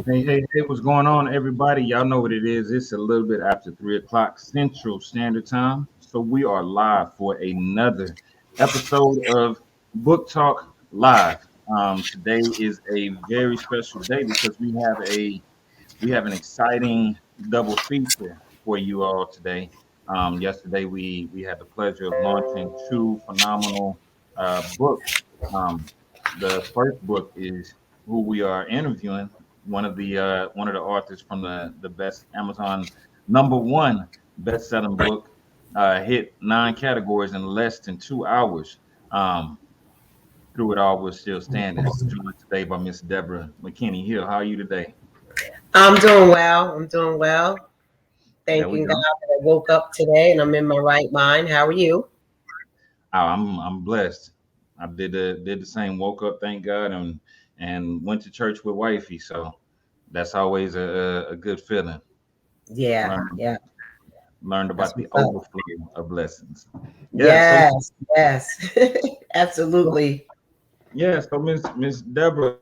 Hey, what's going on, everybody? Y'all know what it is. It's a little bit after 3 o'clock Central Standard Time. So we are live for another episode of Book Talk Live. Today is a very special day because we have an exciting double feature for you all today. Yesterday we had the pleasure of launching two phenomenal books. Um, the first book is who we are interviewing, one of the authors from the best Amazon #1 best-selling book, hit 9 categories in less than 2 hours. Um, Through it all, we're still standing. Joined today by Miss Deborah McKinney Hill. How are you today? I'm doing well. I'm doing well. There we Thanking God go. that I woke up today and I'm in my right mind. How are you? I'm blessed. I did the same. Woke up, thank God, and went to church with wifey. So that's always a good feeling. Yeah, Learned yeah. learned about That's the what's up. overflow of blessings. Yeah. So Yes, yes. Absolutely. so Miss Deborah,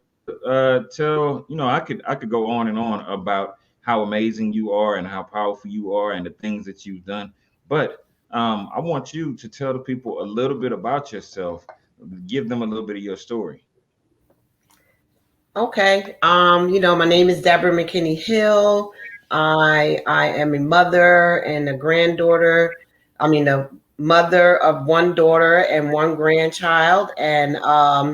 tell I could go on and on about how amazing you are and how powerful you are and the things that you've done, but I want you to tell the people a little bit about yourself. Give them a little bit of your story. Okay. My name is Deborah McKinney Hill. I am a mother and a granddaughter. I mean a mother of one daughter and one grandchild. And I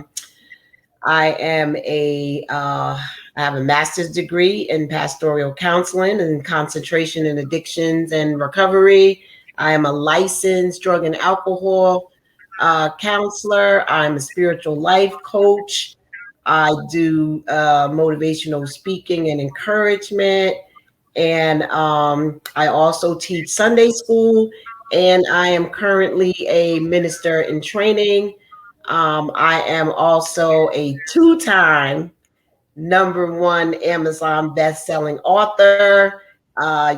have a master's degree in pastoral counseling and concentration in addictions and recovery. I am a licensed drug and alcohol counselor. I'm a spiritual life coach. I do motivational speaking and encouragement. And I also teach Sunday school. And I am currently a minister in training. I am also a two-time #1 Amazon best-selling author.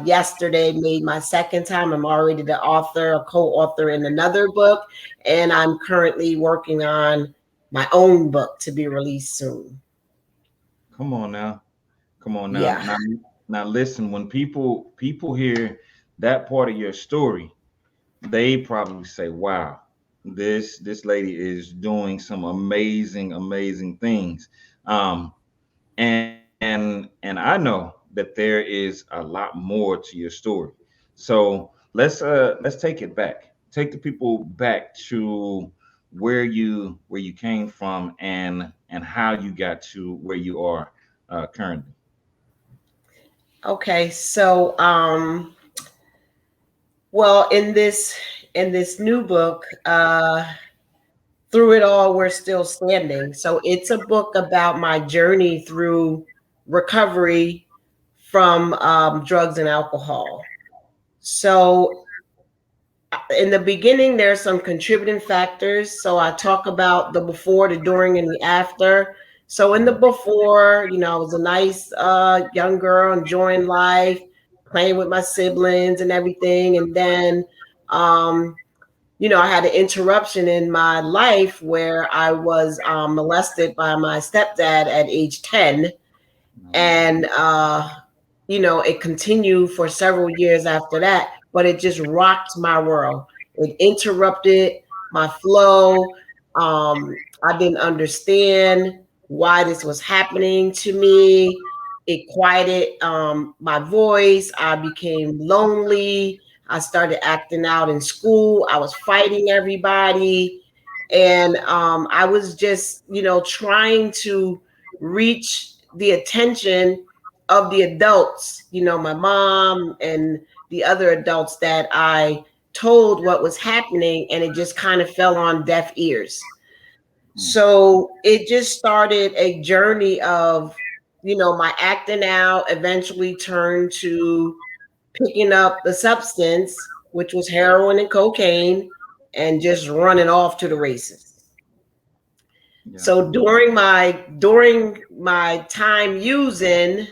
Yesterday made my second time. I'm already the author, a co-author in another book, and I'm currently working on my own book to be released soon. Come on now. Come on now. Yeah. Now listen, when people hear that part of your story, they probably say, "Wow, this lady is doing some amazing things." Um, and I know that there is a lot more to your story. So let's take it back. Take the people back to where you came from and how you got to where you are currently. Okay. So, well, in this new book, through it all, we're still standing. So it's a book about my journey through recovery from drugs and alcohol. So in the beginning, there's some contributing factors. So I talk about the before, the during, and the after. So in the before, I was a nice young girl enjoying life, playing with my siblings and everything. And then I had an interruption in my life where I was molested by my stepdad at age 10. And, it continued for several years after that, but it just rocked my world. It interrupted my flow. I didn't understand why this was happening to me. It quieted my voice. I became lonely. I started acting out in school. I was fighting everybody. And I was just, trying to reach the attention of the adults, my mom and the other adults that I told what was happening, and it just kind of fell on deaf ears. Mm. So it just started a journey of, my acting out eventually turned to picking up the substance, which was heroin and cocaine, and just running off to the races. Yeah. So during my time using,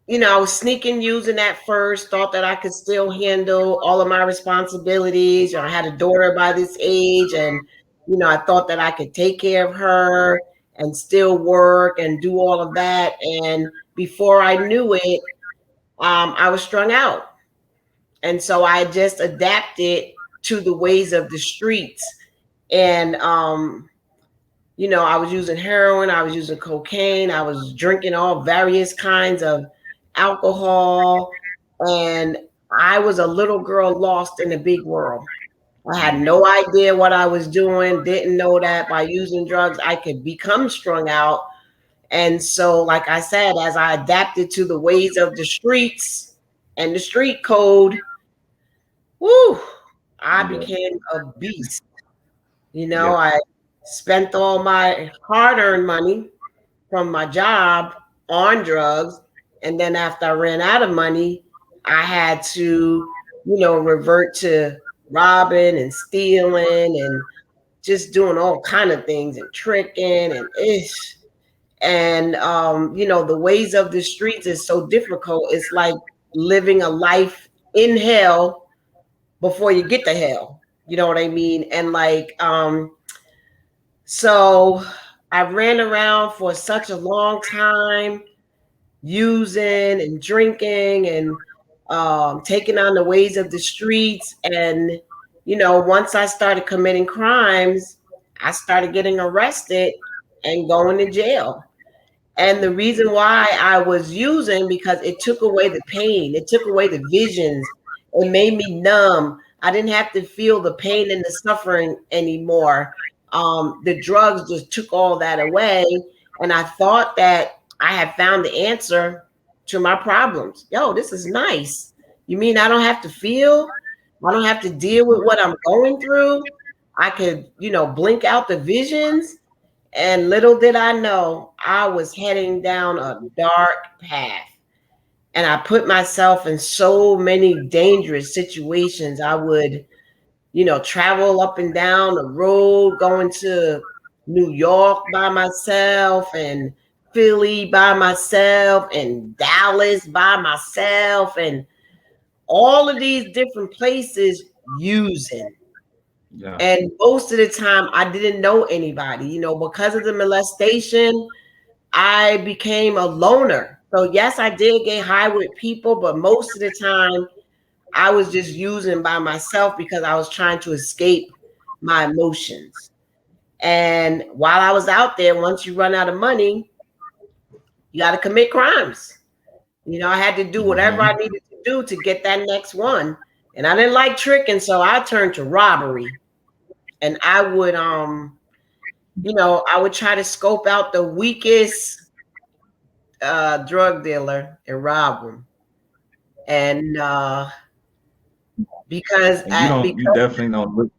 I was sneaking using at first, thought that I could still handle all of my responsibilities. I had a daughter by this age, and I thought that I could take care of her. and still work and do all of that. And before I knew it, I was strung out. And so I just adapted to the ways of the streets. And, I was using heroin, I was using cocaine, I was drinking all various kinds of alcohol. And I was a little girl lost in a big world. I had no idea what I was doing, didn't know that by using drugs, I could become strung out. And so, like I said, as I adapted to the ways of the streets and the street code, whoo, I became a beast. I spent all my hard-earned money from my job on drugs. And then after I ran out of money, I had to, revert to robbing and stealing and just doing all kind of things and tricking and ish. And, the ways of the streets is so difficult. It's like living a life in hell before you get to hell. You know what I mean? And so I ran around for such a long time using and drinking and taking on the ways of the streets. And, once I started committing crimes, I started getting arrested and going to jail. And the reason why I was using, because it took away the pain, it took away the visions, it made me numb. I didn't have to feel the pain and the suffering anymore. The drugs just took all that away. And I thought that I had found the answer to my problems. Yo, this is nice. You mean I don't have to feel? I don't have to deal with what I'm going through? I could, blink out the visions. And little did I know, I was heading down a dark path. And I put myself in so many dangerous situations. I would, travel up and down the road, going to New York by myself and Philly by myself and Dallas by myself and all of these different places using. Yeah. And most of the time I didn't know anybody, because of the molestation, I became a loner. So yes, I did get high with people, but most of the time I was just using by myself because I was trying to escape my emotions. And while I was out there, once you run out of money, you got to commit crimes. I had to do whatever I needed to do to get that next one. And I didn't like tricking, so I turned to robbery. And I would, I would try to scope out the weakest drug dealer and rob them. And because you definitely don't look.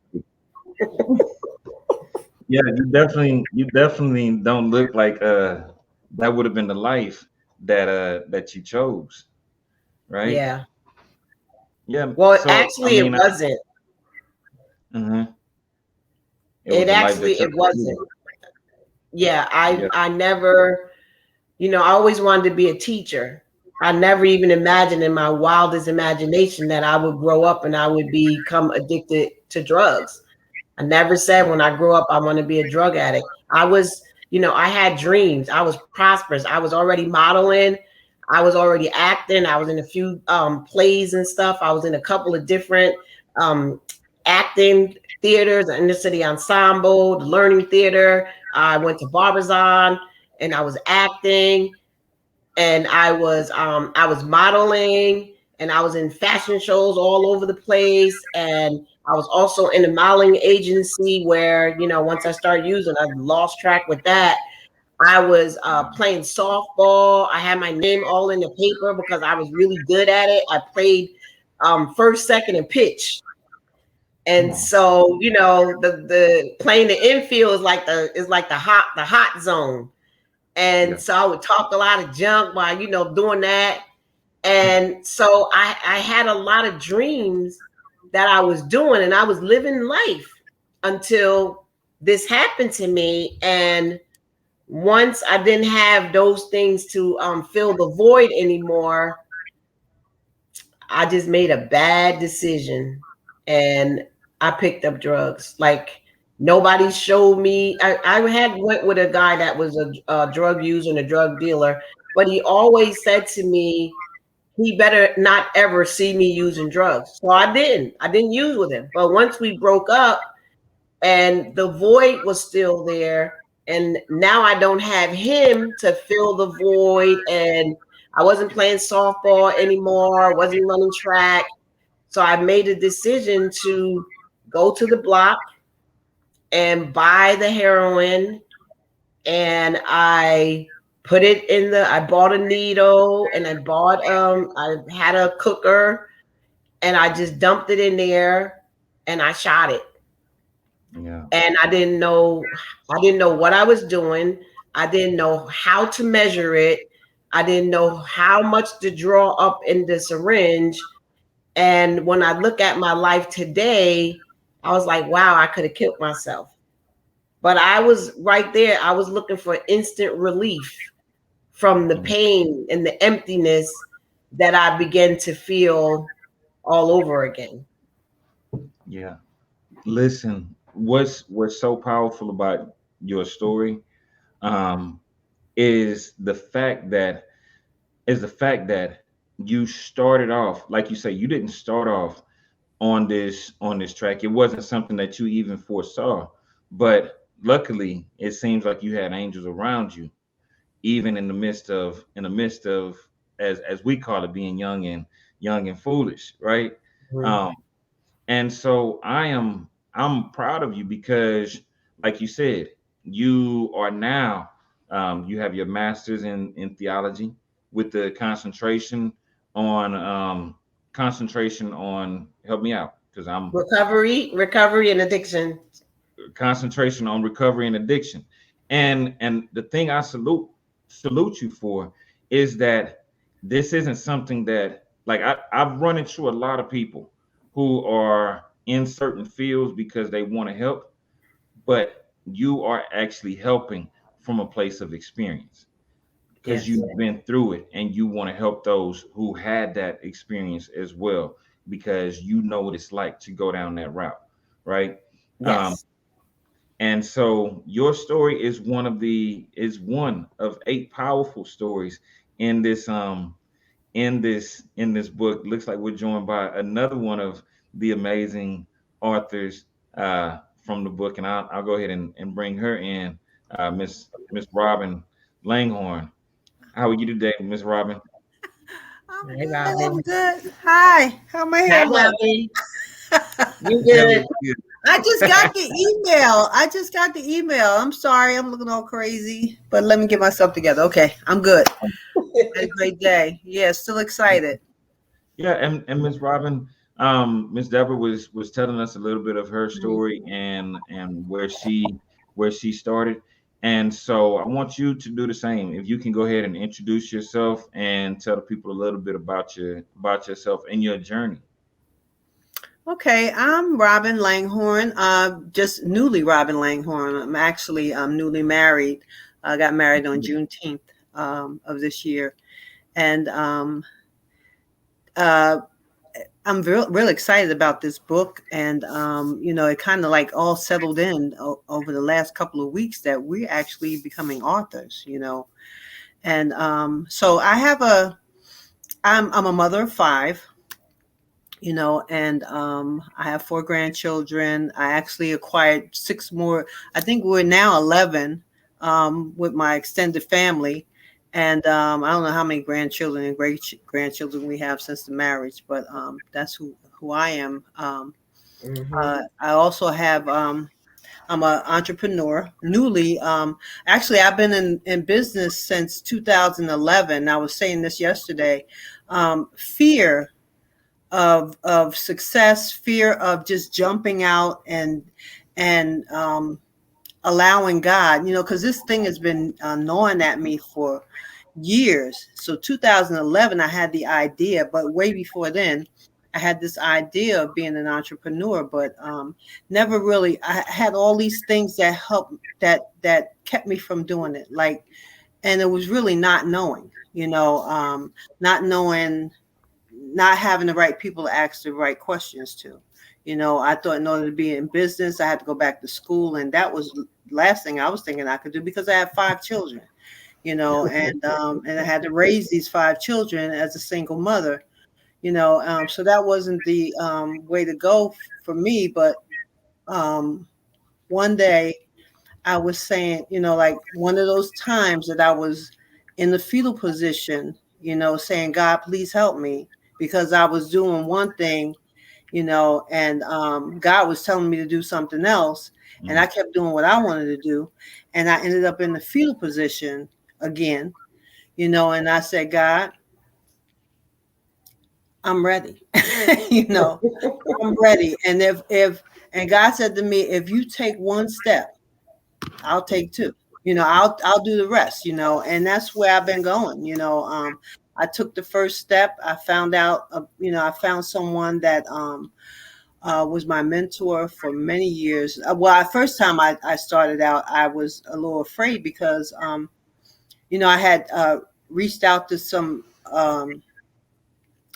Yeah, you definitely don't look like that would have been the life that you chose, right? Yeah. Yeah. Well, So actually, it wasn't. It wasn't. Yeah, I never, I always wanted to be a teacher. I never even imagined in my wildest imagination that I would grow up and I would become addicted to drugs. I never said when I grew up I want to be a drug addict. I was, I had dreams. I was prosperous. I was already modeling. I was already acting. I was in a few plays and stuff. I was in a couple of different acting theaters, the Inner City Ensemble, the Learning Theater. I went to Barbizon and I was acting, and I was modeling, and I was in fashion shows all over the place. And I was also in a modeling agency where, once I started using, I lost track with that. I was playing softball. I had my name all in the paper because I was really good at it. I played first, second, and pitch. And so, the playing the infield is like the hot zone. And so I would talk a lot of junk while, doing that. And so I had a lot of dreams that I was doing, and I was living life until this happened to me. And once I didn't have those things to fill the void anymore, I just made a bad decision and I picked up drugs. Like Nobody showed me. I had went with a guy that was a drug user and a drug dealer, but he always said to me, he better not ever see me using drugs. So I didn't. I didn't use with him. But once we broke up and the void was still there, and now I don't have him to fill the void, and I wasn't playing softball anymore, wasn't running track. So I made a decision to go to the block and buy the heroin, and I put it in the I bought a needle, and I had a cooker, and I just dumped it in there and I shot it. Yeah. And I didn't know what I was doing. I didn't know how to measure it. I didn't know how much to draw up in the syringe. And when I look at my life today, I was like, wow, I could have killed myself. But I was right there. I was looking for instant relief from the pain and the emptiness that I began to feel all over again. Yeah. Listen, what's so powerful about your story um, is the fact that you started off, like you say, you didn't start off on this track. It wasn't something that you even foresaw, but luckily, it seems like you had angels around you, even in the midst of as we call it, being young and foolish, right? Mhm. Um, and so I'm proud of you because, like you said, you are now you have your master's in theology with the concentration on help me out because I'm Recovery, and addiction. concentration on recovery and addiction. And the thing I salute you for is that this isn't something that like I've run into a lot of people who are in certain fields because they want to help, but you are actually helping from a place of experience because Yes. you've been through it and you want to help those who had that experience as well because you know what it's like to go down that route, right? Um, Yes. and so your story is one of 8 powerful stories in this book. Looks like we're joined by another one of the amazing authors from the book, and I'll go ahead and bring her in, Miss Robin Langhorn. How are you today, Miss Robin? I'm Hey, good. I'm Robin. good. Hi. How my Hi, hair look? Robin. You Hair good? looks good. I just got the email. I just got the email. I'm sorry. I'm looking all crazy, but let me get myself together. Okay. I'm good. Had a great day. Yeah. Still excited. Yeah, and Miss Robin, Miss Deborah was telling us a little bit of her story and where she started. And so I want you to do the same. If you can go ahead and introduce yourself and tell the people a little bit about yourself and your journey. Okay. I'm Robin Langhorn. Just newly Robin Langhorn. I'm actually newly married. I got married on Juneteenth of this year. And uh, I'm real excited about this book, and it kind of like all settled in over the last couple of weeks that we're actually becoming authors. And so I'm a mother of 5. And I have 4 grandchildren. I actually acquired 6 more. I think we're now 11 with my extended family. And I don't know how many grandchildren and great grandchildren we have since the marriage, but that's who I am. I also have, I'm an entrepreneur, newly. Actually, I've been in business since 2011. I was saying this yesterday. Fear of success, fear of just jumping out and allowing God, because this thing has been gnawing at me for years. So 2011, I had the idea, but way before then, I had this idea of being an entrepreneur, but never really. I had all these things that helped that kept me from doing it, and it was really not knowing, not knowing, not having the right people to ask the right questions to, I thought in order to be in business, I had to go back to school. And that was the last thing I was thinking I could do, because I have 5 children, and I had to raise these 5 children as a single mother, so that wasn't the way to go for me. But one day I was saying, like one of those times that I was in the fetal position, saying, God, please help me, because I was doing one thing, and God was telling me to do something else. And I kept doing what I wanted to do. And I ended up in the fetal position again, and I said, God, I'm ready. I'm ready. And and God said to me, if you take one step, I'll take 2. I'll do the rest, and that's where I've been going. I took the first step. I found out, I found someone that was my mentor for many years. Well, the first time I started out, I was a little afraid because, I had reached out to some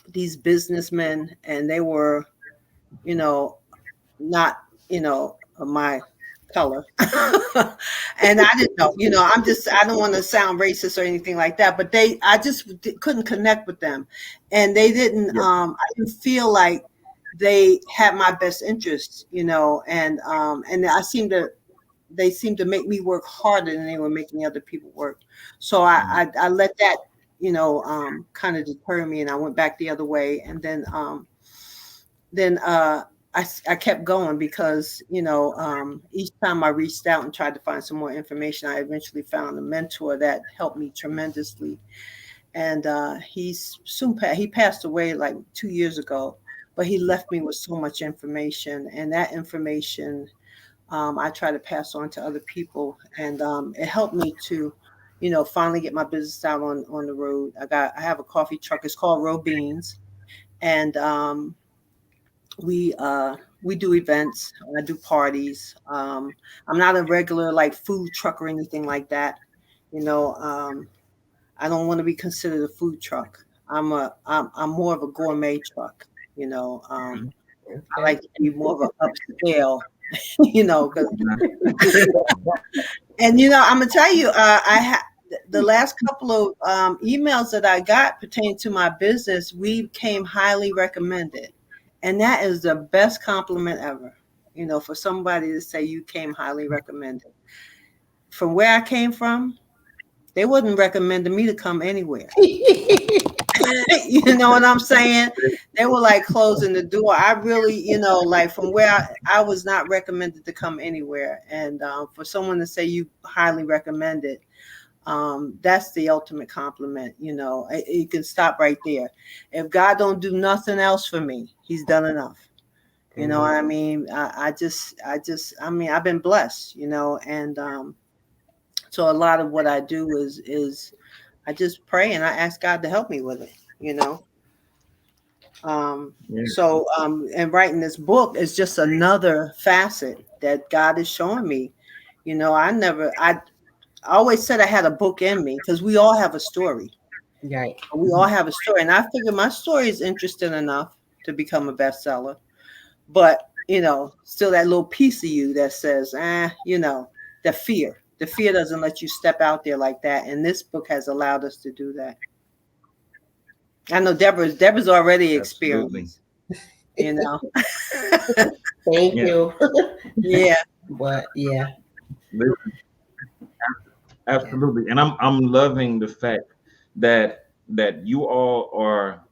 these businessmen, and they were, not, my color. And I didn't know, I don't want to sound racist or anything like that, but I just couldn't connect with them. And they didn't, I didn't feel like they had my best interests, and they seemed to make me work harder than they were making other people work. So I let that, kind of deter me, and I went back the other way. And then I kept going, because, each time I reached out and tried to find some more information, I eventually found a mentor that helped me tremendously. And he passed away like 2 years ago, but he left me with so much information, and that information I try to pass on to other people. And it helped me to, finally get my business out on the road. I have a coffee truck. It's called Row Beans. And we do events. I do parties. I'm not a regular like food truck or anything like that. I don't want to be considered a food truck. I'm more of a gourmet truck. I like to be more of an upscale. And I'm gonna tell you, I had the last couple of emails that I got pertaining to my business. We came highly recommended. And that is the best compliment ever, for somebody to say you came highly recommended. From where I came from, they wouldn't recommend me to come anywhere. You know what I'm saying? They were like closing the door. I really, like from where I was not recommended to come anywhere. And for someone to say you highly recommended, that's the ultimate compliment. You can stop right there. If God don't do nothing else for me, he's done enough. You know what I mean? I've been blessed, and so a lot of what I do is I just pray and I ask God to help me with it, So and writing this book is just another facet that God is showing me. I always said I had a book in me, because we all have a story. Right. We all have a story. And I figure my story is interesting enough to become a bestseller. But, still that little piece of you that says, the fear. The fear doesn't let you step out there like that. And this book has allowed us to do that. I know Deborah's already experienced, Thank you. Yeah. But yeah. Absolutely. And I'm loving the fact that you all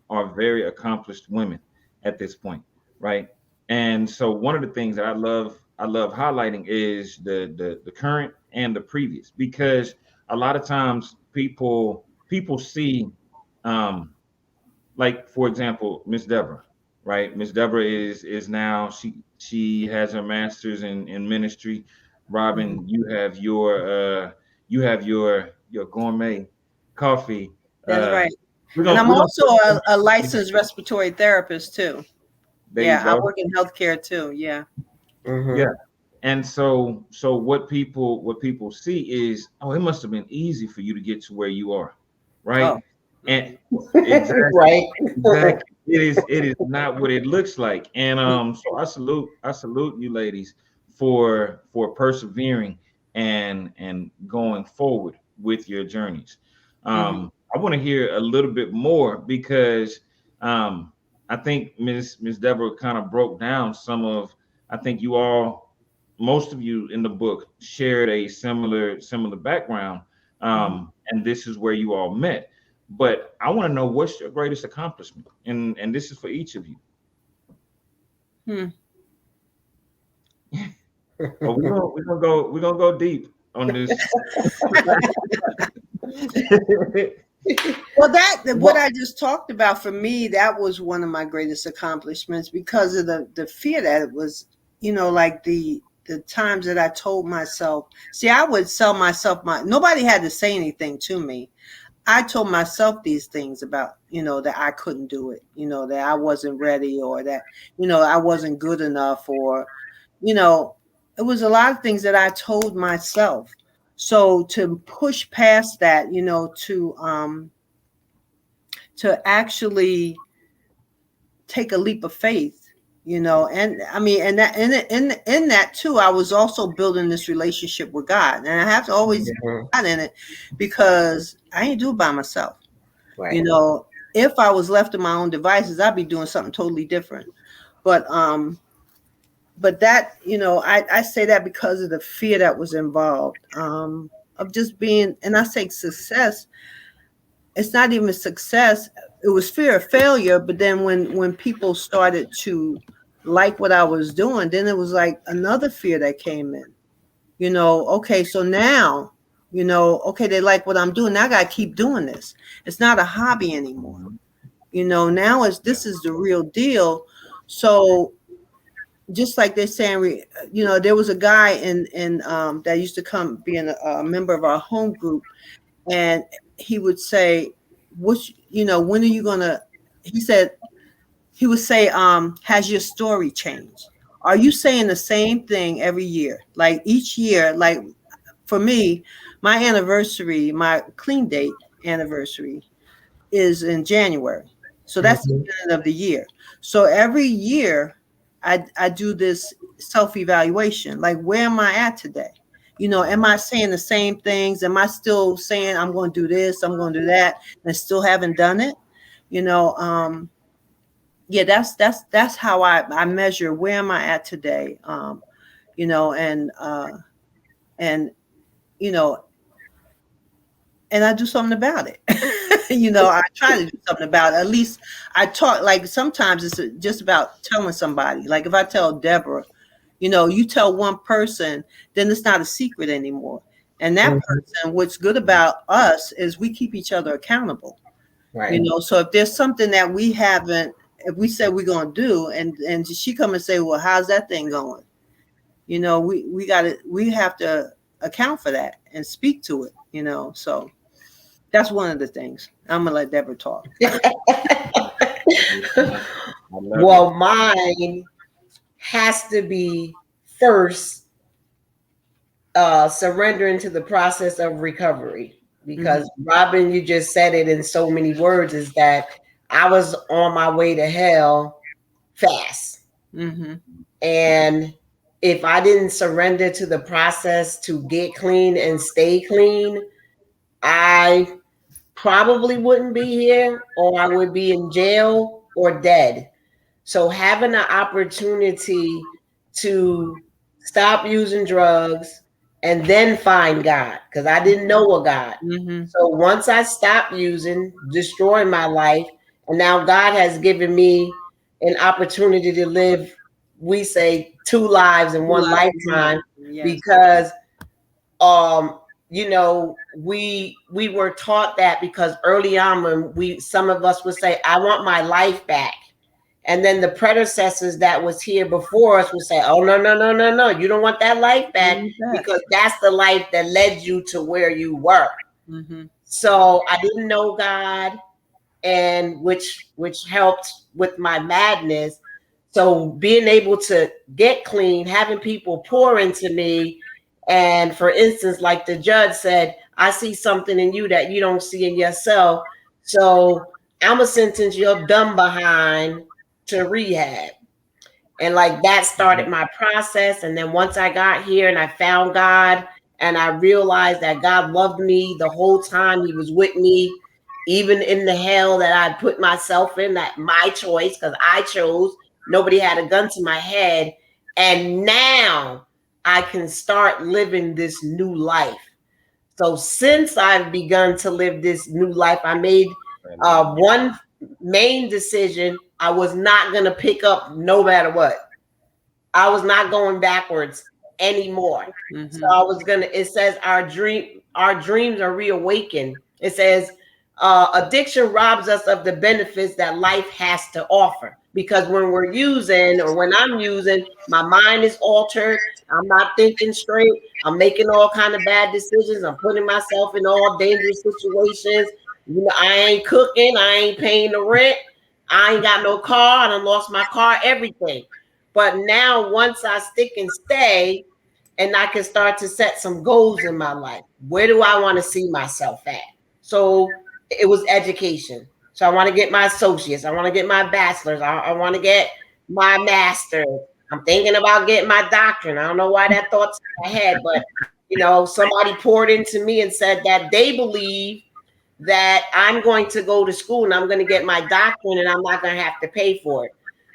are very accomplished women at this point, right? And so one of the things that I love highlighting is the current and the previous, because a lot of times people see like, for example, Miss Deborah, right? Miss Deborah is now, she has her master's in ministry. Robin, you have your gourmet coffee. That's right. And I'm also a licensed respiratory therapist too. I work in healthcare too. Yeah. Mm-hmm. Yeah. And so what people see is, oh, it must have been easy for you to get to where you are, right? Oh. And exactly, Right. exactly. it is not what it looks like. And so I salute you ladies for persevering and going forward with your journeys. I want to hear a little bit more because I think Miss Deborah kind of broke down some of, I think you all, most of you in the book shared a similar background, and this is where you all met. But I want to know, what's your greatest accomplishment, and this is for each of you. Well, we're gonna go deep on this. Well, what I just talked about, for me, that was one of my greatest accomplishments because of the fear that it was, like the times that I told myself. See, I would sell myself. Nobody had to say anything to me. I told myself these things about, that I couldn't do it, that I wasn't ready, or that, I wasn't good enough, or, it was a lot of things that I told myself. So to push past that, to actually take a leap of faith, and I mean, and that in that too, I was also building this relationship with God, and I have to always God in it, because I ain't do it by myself. Right. If I was left to my own devices, I'd be doing something totally different. But that, I say that because of the fear that was involved, of just being, and I say success, it's not even success. It was fear of failure. But then when people started to like what I was doing, then it was like another fear that came in, okay, so now, okay, they like what I'm doing. Now I got to keep doing this. It's not a hobby anymore. Now this is the real deal. So just like they're saying, there was a guy in that used to come being a member of our home group, and he would say, when are you gonna, he would say, has your story changed? Are you saying the same thing every year? Like each year, like for me, my anniversary, my clean date anniversary is in January. So that's the beginning of the year. So every year I do this self-evaluation. Like, where am I at today? Am I saying the same things? Am I still saying I'm going to do this, I'm going to do that, and still haven't done it? Yeah, that's how I measure where am I at today. And I do something about it. I try to do something about it. At least I talk, like sometimes it's just about telling somebody. Like if I tell Deborah, you tell one person, then it's not a secret anymore. And that person, what's good about us is we keep each other accountable. Right. So if there's something that we haven't, if we said we're going to do, and she come and say, well, how's that thing going? We have to account for that and speak to it, so that's one of the things. I'm gonna let Deborah talk. Well, mine has to be first surrendering to the process of recovery, because Robin, you just said it in so many words, is that I was on my way to hell fast. And if I didn't surrender to the process to get clean and stay clean, I probably wouldn't be here, or I would be in jail or dead. So having an opportunity to stop using drugs and then find God, because I didn't know a God. So once I stopped using, destroying my life, and now God has given me an opportunity to live, we say, 2 lives in one lifetime. Yes. Because we were taught that, because early on when some of us would say, I want my life back. And then the predecessors that was here before us would say, oh, no. You don't want that life back, because that's the life that led you to where you were. So I didn't know God, and which helped with my madness. So being able to get clean, having people pour into me, and for instance, like the judge said, I see something in you that you don't see in yourself. So I'm gonna sentence your dumb behind to rehab. And like that started my process. And then once I got here and I found God and I realized that God loved me the whole time, He was with me, even in the hell that I put myself in, that my choice, because I chose, nobody had a gun to my head. And now I can start living this new life. So since I've begun to live this new life, I made one main decision. I was not going to pick up no matter what. I was not going backwards anymore. Mhm. So I was gonna. It says our dreams are reawakened. It says addiction robs us of the benefits that life has to offer. Because when we're using, or when I'm using, my mind is altered. I'm not thinking straight. I'm making all kind of bad decisions. I'm putting myself in all dangerous situations. You know, I ain't cooking. I ain't paying the rent. I ain't got no car. I done lost my car. Everything. But now, once I stick and stay, and I can start to set some goals in my life, where do I want to see myself at? So it was education. So I want to get my associates. I want to get my bachelor's. I want to get my master's. I'm thinking about getting my doctorate. I don't know why that thought's in my head, but you know, somebody poured into me and said that they believe that I'm going to go to school and I'm going to get my doctorate and I'm not going to have to pay for it.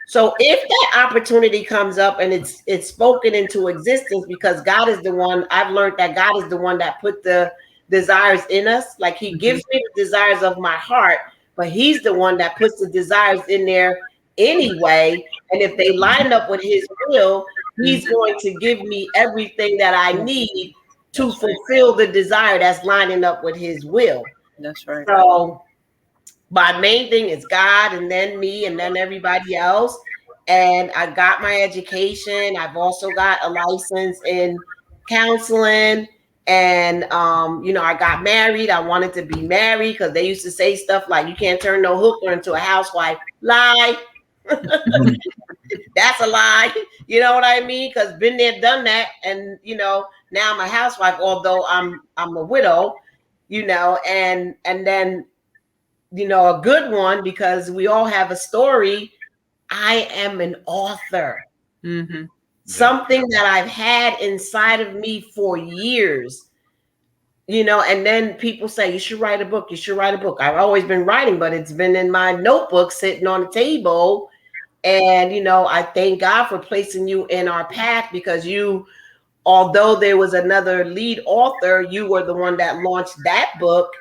So if that opportunity comes up and it's spoken into existence, because God is the one, I've learned that God is the one that put the desires in us. Like He gives me the desires of my heart, but He's the one that puts the desires in there anyway. And if they line up with His will, He's going to give me everything that I need to fulfill the desire that's lining up with His will. That's right. So my main thing is God, and then me, and then everybody else. And I got my education. I've also got a license in counseling. And you know, I got married. I wanted to be married because they used to say stuff like, you can't turn no hooker into a housewife. Lie. That's a lie. You know what I mean? Because been there, done that. And you know, now I'm a housewife, although I'm a widow, you know, and then you know, a good one, because we all have a story. I am an author. Mm-hmm. Something that I've had inside of me for years, you know, and then people say, you should write a book. You should write a book. I've always been writing, but it's been in my notebook sitting on the table. And, you know, I thank God for placing you in our path, because you, although there was another lead author, you were the one that launched that book.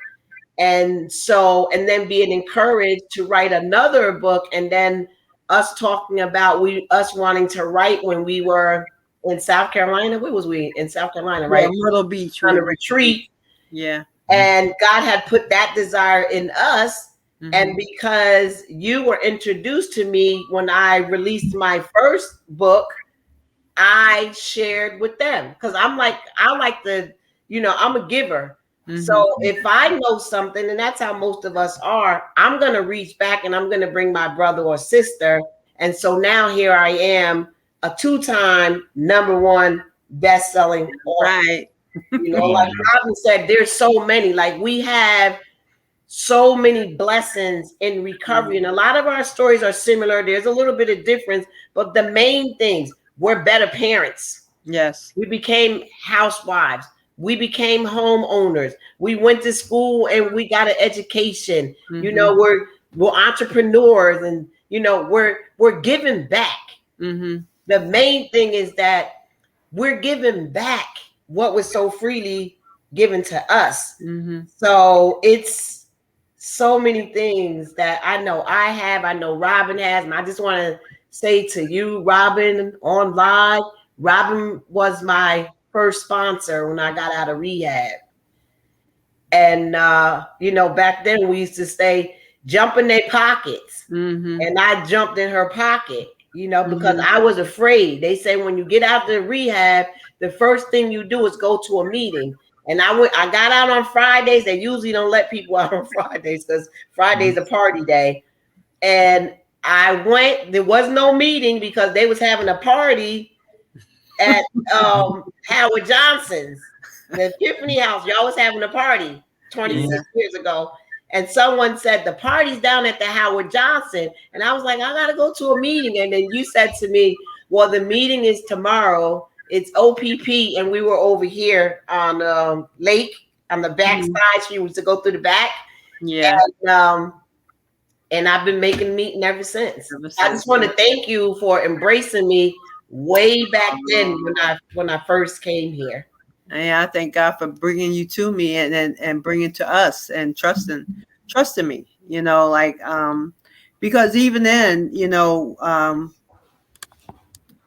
And so, and then being encouraged to write another book, and then us talking about us wanting to write when we were in South Carolina. Where was we? In South Carolina, right? Myrtle Beach. On a retreat. Yeah. And God had put that desire in us. Mm-hmm. And because you were introduced to me when I released my first book, I shared with them, because I like the, you know, I'm a giver. Mm-hmm. So if I know something, and that's how most of us are, I'm going to reach back and I'm going to bring my brother or sister. And so now here I am, a 2-time #1 best-selling author. Right. You know, like Robin said, there's so many, like we have so many blessings in recovery. And a lot of our stories are similar. There's a little bit of difference, but the main things, we're better parents. Yes. We became housewives. We became homeowners. We went to school and we got an education. Mm-hmm. You know, we're entrepreneurs, and you know, we're giving back. Mm-hmm. The main thing is that we're giving back what was so freely given to us. Mm-hmm. So it's so many things that I know I have, I know Robin has, and I just want to say to you, Robin, on live, Robin was my first sponsor when I got out of rehab. And, you know, back then we used to say, jump in their pockets. Mm-hmm. And I jumped in her pocket, you know, because I was afraid. They say when you get out of rehab, the first thing you do is go to a meeting. And I got out on Fridays. They usually don't let people out on Fridays because Friday's a party day. And I went, there was no meeting because they was having a party at Howard Johnson's, the Tiffany House. Y'all was having a party 26 years ago. and someone said the party's down at the Howard Johnson, and I was like, I gotta go to a meeting. And then you said to me, well, the meeting is tomorrow. It's OPP, and we were over here on Lake on the back side. She used to go through the back. Yeah. And I've been making a meeting ever since. I just want to thank you for embracing me way back then when I first came here. Yeah, I thank God for bringing you to me and bringing to us and trusting me, you know, like, because even then, you know,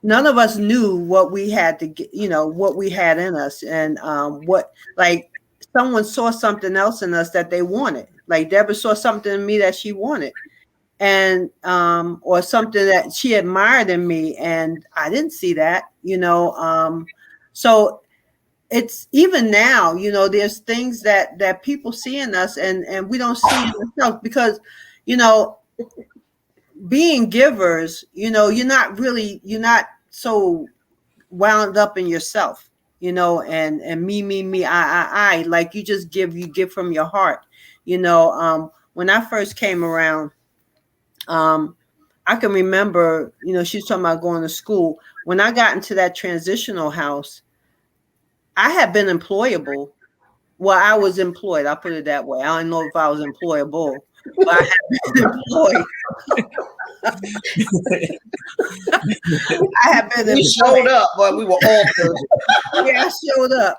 none of us knew what we had to get, you know, what we had in us, and what, like, someone saw something else in us that they wanted. Like Deborah saw something in me that she wanted, and or something that she admired in me, and I didn't see that, you know. So it's even now, you know, there's things that people see in us and we don't see in ourselves, because, you know, being givers, you know, you're not so wound up in yourself, you know, and me, I, like you just you give from your heart, you know. When I first came around, I can remember, you know, she was talking about going to school. When I got into that transitional house, I had been employable. Well, I was employed. I'll put it that way. I don't know if I was employable, but I had been employed. I had been. We showed up, but we were altered. Yeah, I showed up,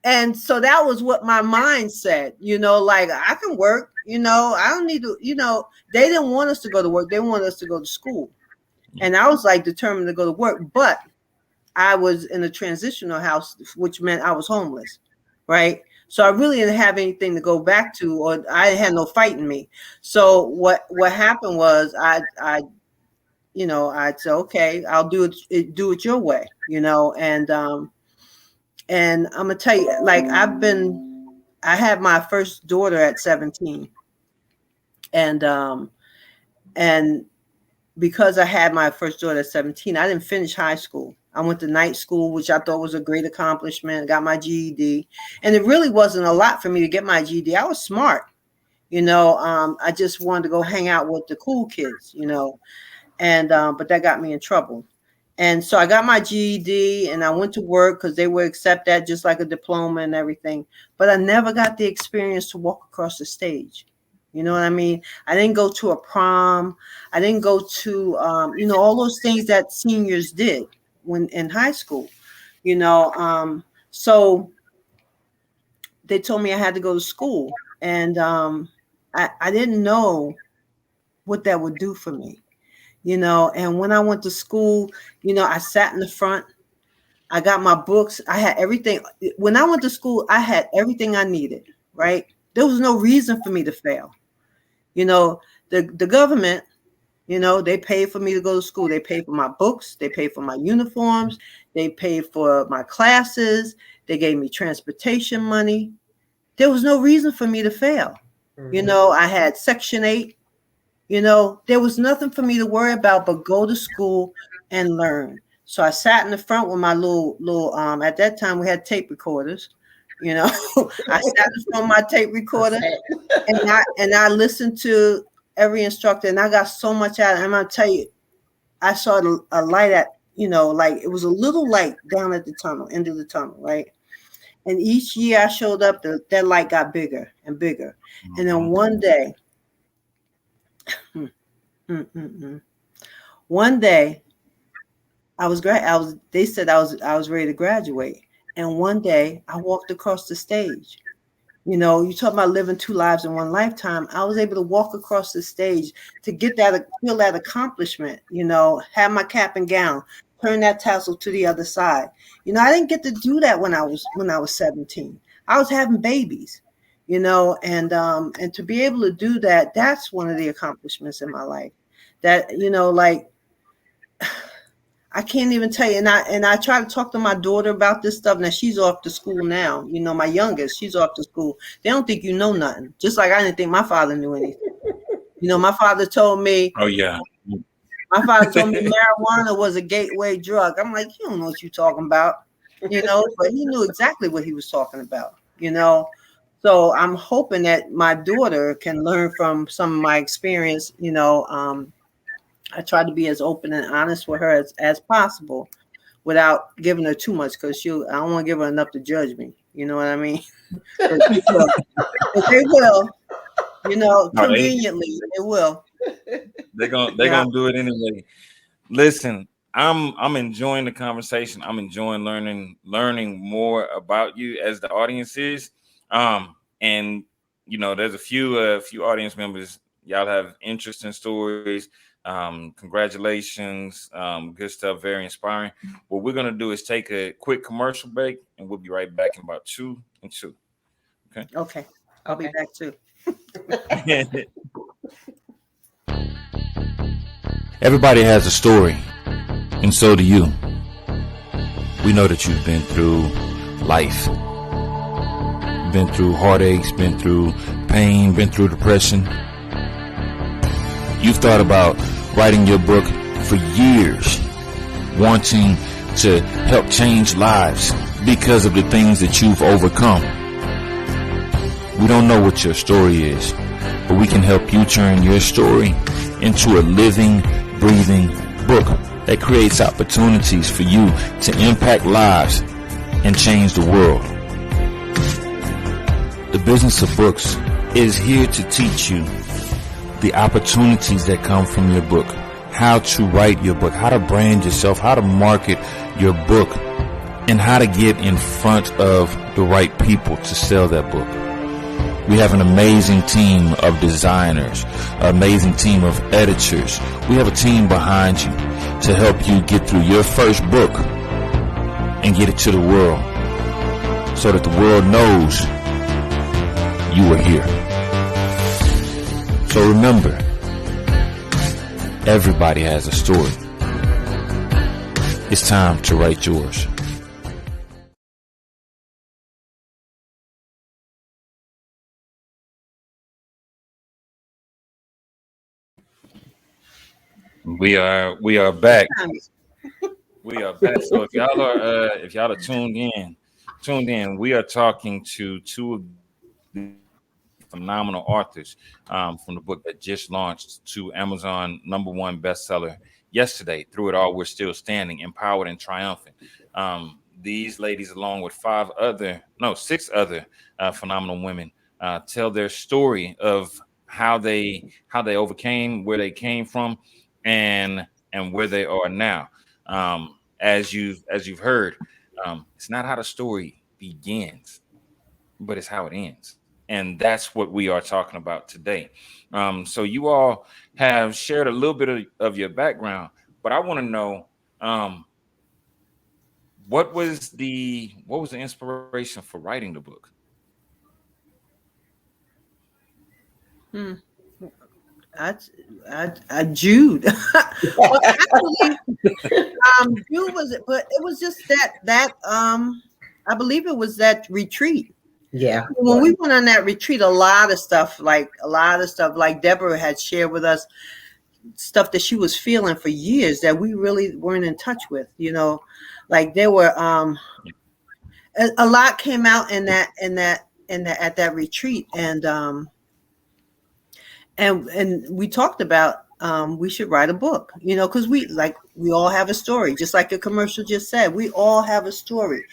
and so that was what my mind said. You know, like, I can work. You know, I don't need to. You know, they didn't want us to go to work. They wanted us to go to school, and I was like determined to go to work, but I was in a transitional house, which meant I was homeless, right? So I really didn't have anything to go back to, or I had no fight in me. So what happened was I you know, I'd say, okay, I'll do it your way, you know. And I'm gonna tell you, like, I had my first daughter at 17, and because I had my first daughter at 17, I didn't finish high school. I went to night school, which I thought was a great accomplishment. I got my GED, and it really wasn't a lot for me to get my GED. I was smart, you know. I just wanted to go hang out with the cool kids, you know, and but that got me in trouble. And so I got my GED, and I went to work because they would accept that just like a diploma and everything. But I never got the experience to walk across the stage. You know what I mean? I didn't go to a prom. I didn't go to, you know, all those things that seniors did when in high school, you know. So they told me I had to go to school, and I didn't know what that would do for me, you know. And when I went to school, you know, I sat in the front. I got my books. I had everything. When I went to school, I had everything I needed, right? There was no reason for me to fail. You know, the government, you know, they paid for me to go to school. They paid for my books. They paid for my uniforms. They paid for my classes. They gave me transportation money. There was no reason for me to fail. Mm-hmm. You know, I had Section 8. You know, there was nothing for me to worry about but go to school and learn. So I sat in the front with my little at that time we had tape recorders. You know, I sat in front of my tape recorder, and I listened to every instructor, and I got so much out of it. I'm gonna tell you, I saw a light at, you know, like it was a little light down at the tunnel, end of the tunnel, right? And each year I showed up, that light got bigger and bigger. Mm-hmm. And then one day, one day, they said I was ready to graduate. And one day I walked across the stage. You know, you talk about living two lives in one lifetime. I was able to walk across the stage to get feel that accomplishment, you know, have my cap and gown, turn that tassel to the other side. You know, I didn't get to do that when I was 17. I was having babies, you know, and to be able to do that, that's one of the accomplishments in my life. That, you know, like, I can't even tell you. And I try to talk to my daughter about this stuff. Now she's off to school now. You know, my youngest, she's off to school. They don't think you know nothing. Just like I didn't think my father knew anything. You know, my father told me. Oh yeah. My father told me marijuana was a gateway drug. I'm like, you don't know what you're talking about. You know, but he knew exactly what he was talking about. You know, So I'm hoping that my daughter can learn from some of my experience. I try to be as open and honest with her as possible without giving her too much, because I don't want to give her enough to judge me. You know what I mean? But they will, No, conveniently, they will. They're gonna do it anyway. Listen, I'm enjoying the conversation. I'm enjoying learning more about you as the audience is. And there's a few audience members. Y'all have interesting stories. Congratulations. Good stuff. Very inspiring. What we're gonna do is take a quick commercial break, and we'll be right back in about 2 and 2. Okay. I'll be back too. Everybody has a story, and so do you. We know that you've been through life, been through heartaches, been through pain, been through depression. You've thought about writing your book for years, wanting to help change lives because of the things that you've overcome. We don't know what your story is, but we can help you turn your story into a living, breathing book that creates opportunities for you to impact lives and change the world. The Business of Books is here to teach you the opportunities that come from your book, how to write your book, how to brand yourself, how to market your book, and how to get in front of the right people to sell that book. We have an amazing team of designers, an amazing team of editors. We have a team behind you to help you get through your first book and get it to the world so that the world knows you are here. So remember, everybody has a story. It's time to write yours. We are back. We are back. So if y'all are tuned in, we are talking to two of the phenomenal authors from the book that just launched to Amazon #1 bestseller yesterday. Through it all, we're still standing, empowered and triumphant. These ladies, along with 6 other phenomenal women, tell their story of how they overcame, where they came from, and where they are now. As you've heard, it's not how the story begins, but it's how it ends. And that's what we are talking about today. So you all have shared a little bit of your background, but I want to know what was the inspiration for writing the book? Jude. Well, actually, Jude but it was just that I believe it was that retreat. Yeah. When we went on that retreat, a lot of stuff like Deborah had shared with us, stuff that she was feeling for years that we really weren't in touch with. Like there were a lot came out at that retreat, and we talked about we should write a book, because we all have a story, just like the commercial just said. We all have a story,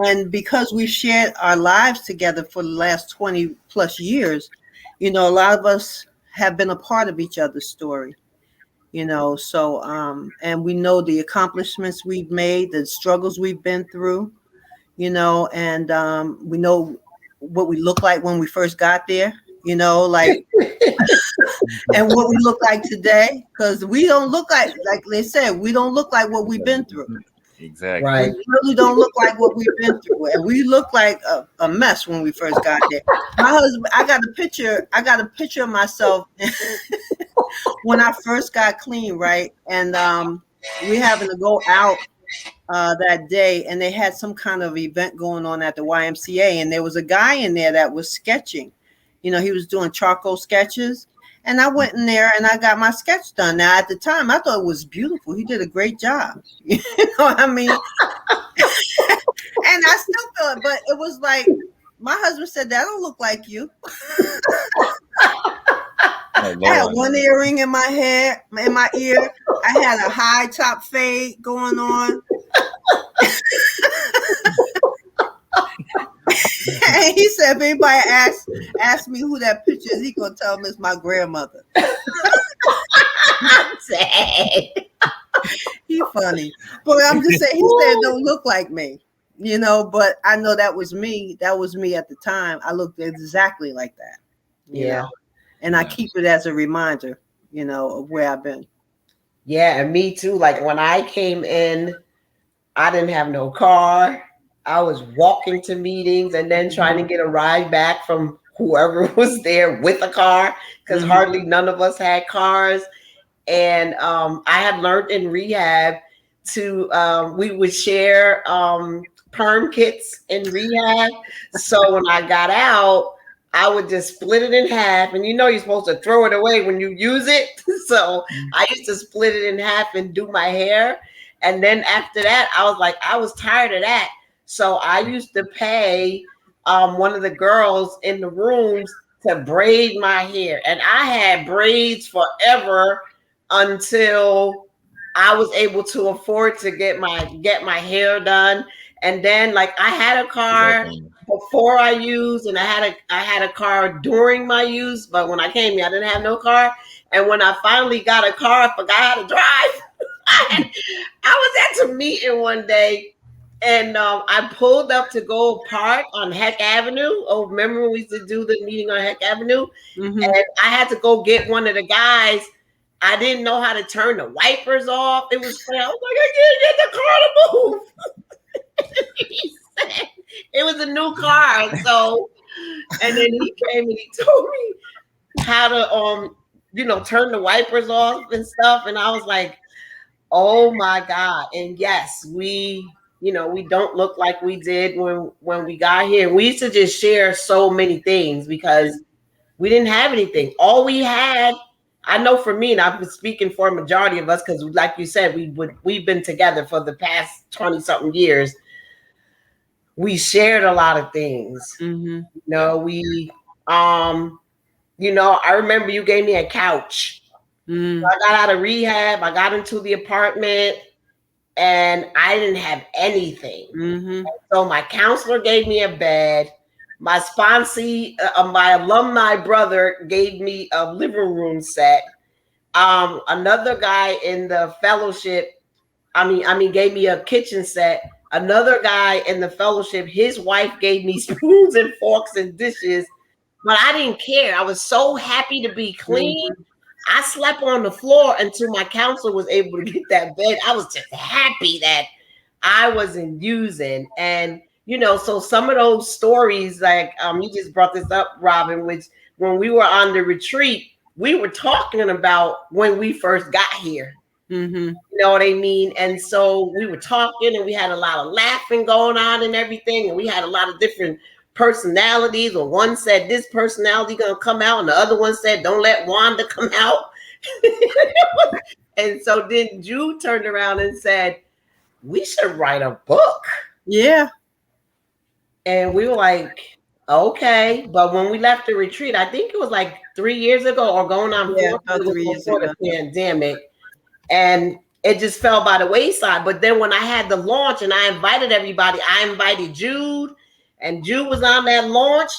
and because we've shared our lives together for the last 20 plus years, a lot of us have been a part of each other's story. So and we know the accomplishments we've made, the struggles we've been through, and we know what we look like when we first got there, and what we look like today, because we don't look like they said, we don't look like what we've been through. Exactly. Right. We really don't look like what we've been through, and we look like a mess when we first got there. My husband, I got a picture of myself when I first got clean, right? And we happened to go out that day, and they had some kind of event going on at the YMCA, and there was a guy in there that was sketching. He was doing charcoal sketches, and I went in there and I got my sketch done. Now, at the time, I thought it was beautiful. He did a great job. You know what I mean? And I still feel it, but it was like My husband said that don't look like you. Oh, I had Lord. one earring in my head, in my ear. I had a high top fade going on. And he said, if anybody asks me who that picture is, he gonna tell them it's my grandmother. Dang. He funny, but I'm just saying. He said it don't look like me, you know. But I know that was me. That was me at the time. I looked exactly like that, you Yeah. know. And I Yeah. keep it as a reminder, you know, of where I've been. Yeah, and me too. Like when I came in, I didn't have no car. I was walking to meetings and then trying to get a ride back from whoever was there with a car because Mhm. hardly none of us had cars. And I had learned in rehab to we would share perm kits in rehab. So when I got out, I would just split it in half, and you know you're supposed to throw it away when you use it. So I used to split it in half and do my hair. And then after that, I was like, I was tired of that. So I used to pay one of the girls in the rooms to braid my hair. And I had braids forever until I was able to afford to get my hair done. And then like I had a car before I used, and I had a car during my use, but when I came here, I didn't have no car. And when I finally got a car, I forgot how to drive. I was at a meeting one day, and I pulled up to go park on Heck Avenue. Oh, remember when we used to do the meeting on Heck Avenue? Mhm. And I had to go get one of the guys. I didn't know how to turn the wipers off. It was funny. I was like, I can't get the car to move. He said, it was a new car. So, and then he came and he told me how to turn the wipers off and stuff. And I was like, oh my God. And yes, we don't look like we did when we got here. We used to just share so many things because we didn't have anything. All we had, I know for me, and I've been speaking for a majority of us, because like you said, we've been together for the past 20 something years. We shared a lot of things. Mhm. I remember you gave me a couch. Mm. I got out of rehab, I got into the apartment, and I didn't have anything. Mhm. So my counselor gave me a bed. My sponsee, my alumni brother gave me a living room set. Another guy in the fellowship, gave me a kitchen set. Another guy in the fellowship, his wife gave me spoons and forks and dishes, but I didn't care. I was so happy to be clean. I slept on the floor until my counselor was able to get that bed. I was just happy that I wasn't using. And so some of those stories, like you just brought this up, Robin, which when we were on the retreat, we were talking about when we first got here. Mhm. You know what I mean? And so we were talking, and we had a lot of laughing going on and everything, and we had a lot of different personalities. Or one said this personality gonna come out, and the other one said don't let Wanda come out. And so then Jude turned around and said, we should write a book. Yeah. And we were like, okay. But when we left the retreat, I think it was like 3 years ago or going on 4, about 3 years before ago. the pandemic. And it just fell by the wayside. But then when I had the launch and I invited everybody, I invited Jude, and Jude was on that launch,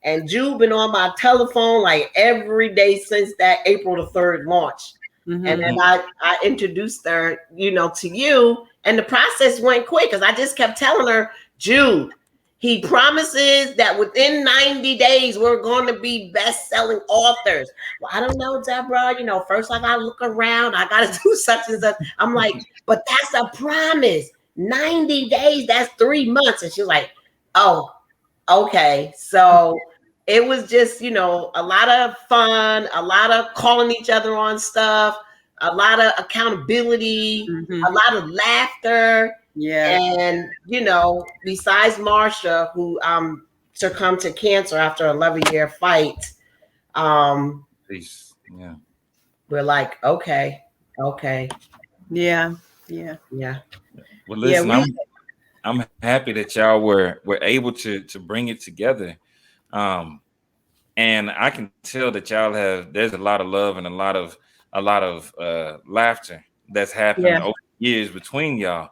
and Jude been on my telephone like every day since that April the 3rd launch. Mhm. And then I introduced her, to you, and the process went quick because I just kept telling her, Jude, he promises that within 90 days we're going to be best-selling authors. Well, I don't know, Deborah. First I gotta look around. I gotta do such and such. I'm like, but that's a promise. 90 days, that's 3 months. And she was like, oh, okay. So it was just, a lot of fun, a lot of calling each other on stuff, a lot of accountability, Mhm. a lot of laughter. Yeah. And, besides Marsha, who succumbed to cancer after an 11-year fight, Peace. Yeah. we're like, okay. Yeah. Yeah. Yeah. Well, Yeah. listen, I'm happy that y'all were able to bring it together. And I can tell that there's a lot of love and a lot of laughter that's happened over years between y'all,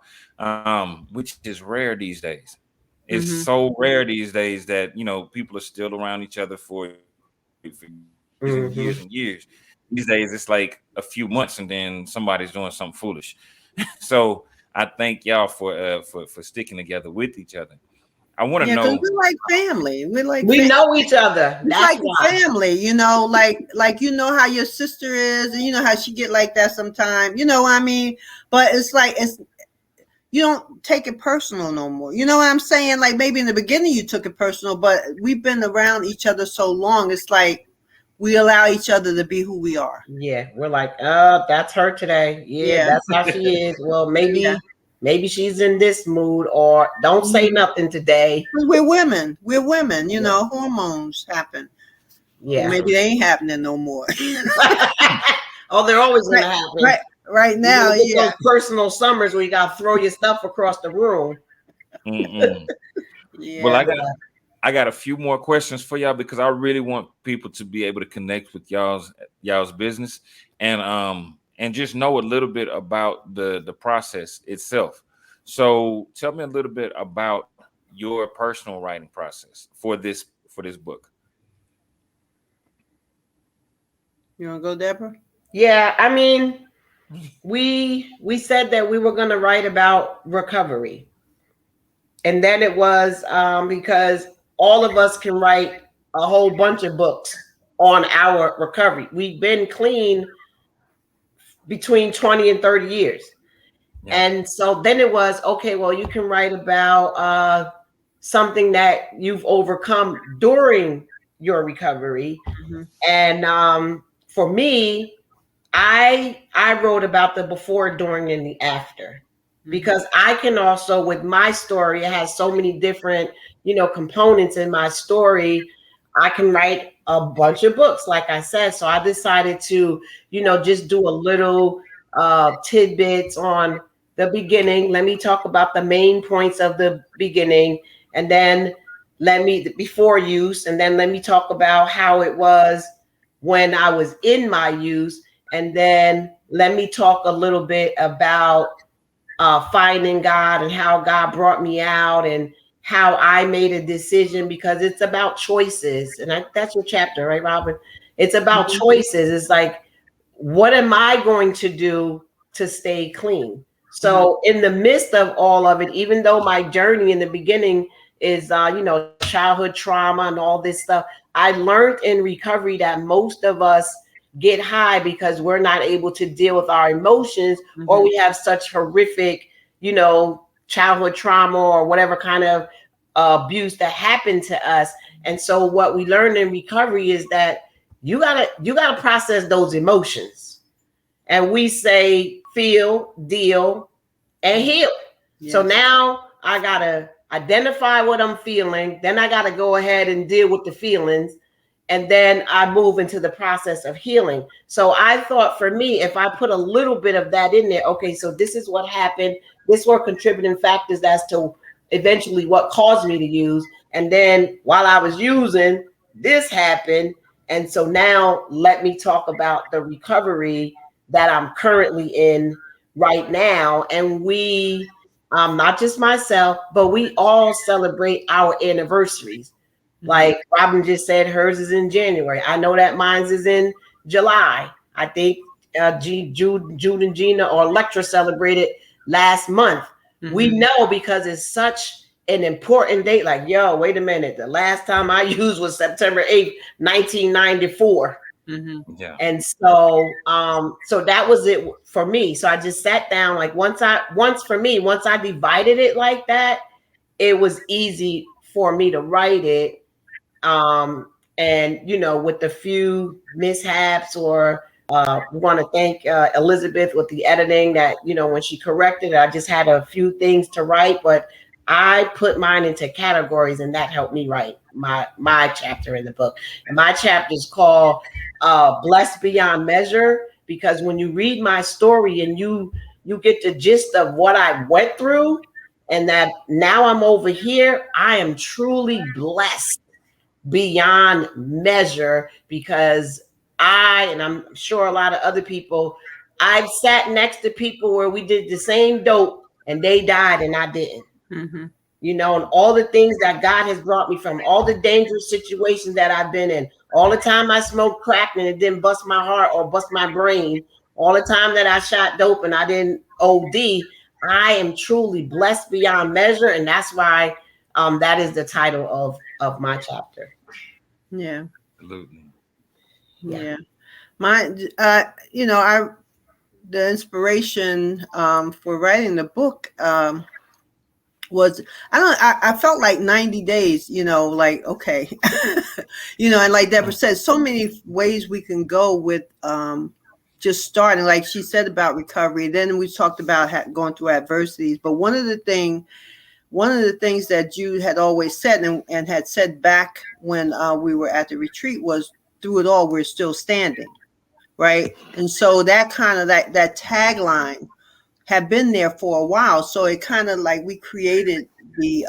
which is rare these days. It's so rare these days that, you know, people are still around each other for years and years. These days, it's like a few months and then somebody's doing something foolish. So I thank y'all for sticking together with each other. I want to know. We're like family. We know each other. That's like family, you know, like you know how your sister is, and you know how she get like that sometimes. You know what I mean? But it's like you don't take it personal no more. You know what I'm saying? Like maybe in the beginning you took it personal, but we've been around each other so long. It's like we allow each other to be who we are. Yeah, we're like, that's her today. Yeah, that's how she is. Well, maybe she's in this mood, or don't say nothing today. We're women, you know, hormones happen. Yeah. Or maybe they ain't happening no more. Oh, they're always going to happen. Right now, those personal summers where you got to throw your stuff across the room. Well, I got a few more questions for y'all because I really want people to be able to connect with y'all's business and just know a little bit about the process itself. So tell me a little bit about your personal writing process for this book. You want to go, Deborah? Yeah, I mean, we said that we were going to write about recovery. And then it was because all of us can write a whole bunch of books on our recovery. We've been clean between 20 and 30 years. Yeah. And so then it was, okay, well, you can write about something that you've overcome during your recovery. And for me, I wrote about the before, during, and the after, because I can also, with my story, it has so many different, you know, components in my story. I can write a bunch of books, like I said. So I decided to, you know, just do a little tidbits on the beginning. Let me talk about the main points of the beginning, and then before use, and then let me talk about how it was when I was in my use, and then let me talk a little bit about finding God and how God brought me out and how I made a decision, because it's about choices. And that's your chapter, right, Robin? It's about choices. It's like, what am I going to do to stay clean? So in the midst of all of it, even though my journey in the beginning is, you know, childhood trauma and all this stuff, I learned in recovery that most of us get high because we're not able to deal with our emotions, or we have such horrific, you know, childhood trauma or whatever kind of abuse that happened to us. And so what we learned in recovery is that you gotta process those emotions. And we say feel, deal, and heal. Yes. So now I gotta identify what I'm feeling, then I gotta go ahead and deal with the feelings, and then I move into the process of healing. So I thought, for me, if I put a little bit of that in there, okay, so this is what happened. This were contributing factors as to eventually what caused me to use. And then while I was using, this happened. And so now let me talk about the recovery that I'm currently in right now. And we, not just myself, but we all celebrate our anniversaries. Like Robin just said, hers is in January. I know that mine's is in July. I think Jude and Gina or Electra celebrated last month. We know because it's such an important date. Like, yo, wait a minute. The last time I used was September 8th, 1994. Yeah. And so so that was it for me. So I just sat down. Like once I divided it like that, it was easy for me to write it. And you know, with the few mishaps, or we want to thank Elizabeth with the editing, that, you know, when she corrected it, I just had a few things to write, but I put mine into categories, and that helped me write my chapter in the book. And my chapter is called Blessed Beyond Measure, because when you read my story and you get the gist of what I went through, and that now I'm over here, I am truly blessed beyond measure, because and I'm sure a lot of other people, I've sat next to people where we did the same dope and they died and I didn't. Mm-hmm. You know, and all the things that God has brought me from, all the dangerous situations that I've been in, all the time I smoked crack and it didn't bust my heart or bust my brain, all the time that I shot dope and I didn't OD, I am truly blessed beyond measure. And that's why that is the title of my chapter. Yeah. Absolutely. Yeah. My, the inspiration for writing the book was, I felt like 90 days, like, okay, and like Deborah said, so many ways we can go with just starting, like she said about recovery. Then we talked about going through adversities. But one of the things that Jude had always said and had said back when we were at the retreat was, through it all, we're still standing. Right. And so that kind of that tagline had been there for a while. So it kind of like we created the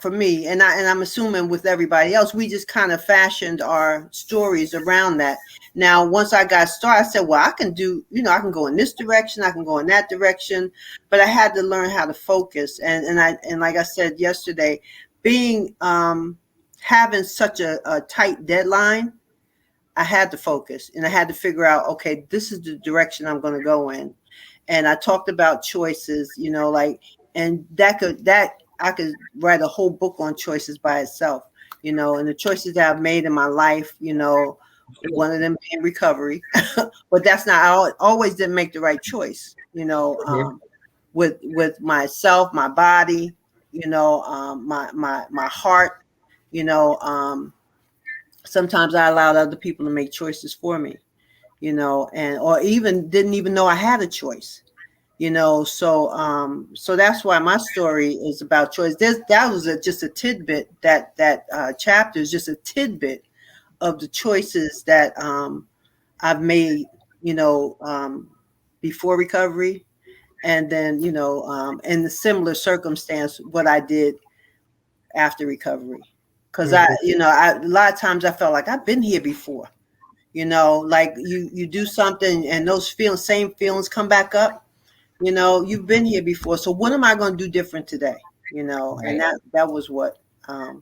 for me, and I'm assuming with everybody else, we just kind of fashioned our stories around that. Now, once I got started, I said, well, I can do, I can go in this direction, I can go in that direction, but I had to learn how to focus. And like I said yesterday, being having such a tight deadline, I had to focus and I had to figure out, okay, this is the direction I'm going to go in. And I talked about choices, and I could write a whole book on choices by itself, and the choices that I've made in my life, one of them being recovery, but that's not, I always didn't make the right choice, with myself, my body, my heart, sometimes I allowed other people to make choices for me, or even didn't even know I had a choice, so that's why my story is about choice. That was just a tidbit, that chapter is just a tidbit of the choices that I've made, before recovery, and then, in the similar circumstance, what I did after recovery. Because a lot of times I felt like I've been here before, like you do something and those same feelings come back up, you've been here before. So what am I going to do different today? Right. And that was what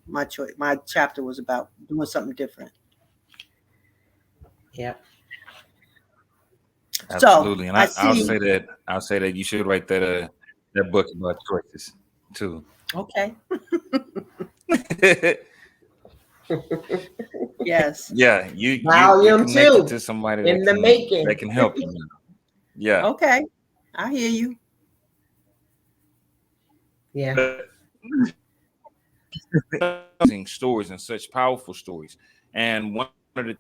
my chapter was about, doing something different. Yeah. Absolutely. So and I'll say that you should write that book about choices too. Okay. Yes. Yeah, you Volume connected 2 to somebody in the making that can help you. Yeah. Okay, I hear you. Yeah. Stories and such powerful stories. And one of the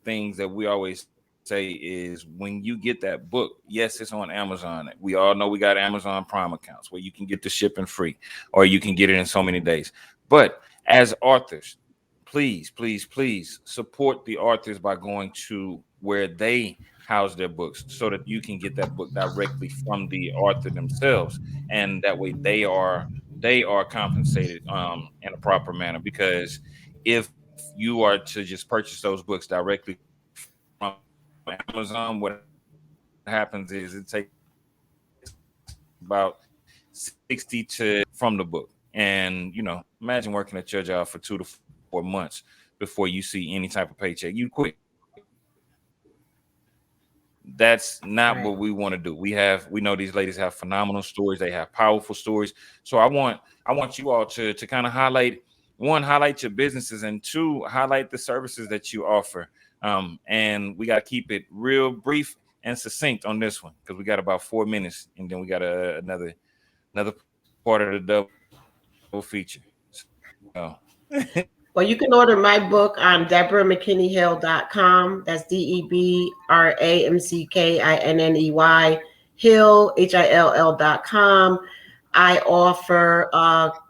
things that we always say is, when you get that book, yes, it's on Amazon. We all know we got Amazon Prime accounts where you can get the shipping free, or you can get it in so many days. But as authors, please, please, please support the authors by going to where they house their books, so that you can get that book directly from the author themselves, and that way they are compensated in a proper manner. Because if you are to just purchase those books directly from Amazon, what happens is it takes about 60 to from the book. And imagine working at your job for 2 to 4 months before you see any type of paycheck. You quit. That's not right. what we want to do. We know these ladies have phenomenal stories. They have powerful stories. So I want you all to kind of highlight your businesses, and 2, highlight the services that you offer. And we got to keep it real brief and succinct on this one, because we got about 4 minutes, and then we got another part of the double feature. So. Well, you can order my book on DeborahMcKinneyHill.com. That's DebraMcKinney Hill, HILL.com. I offer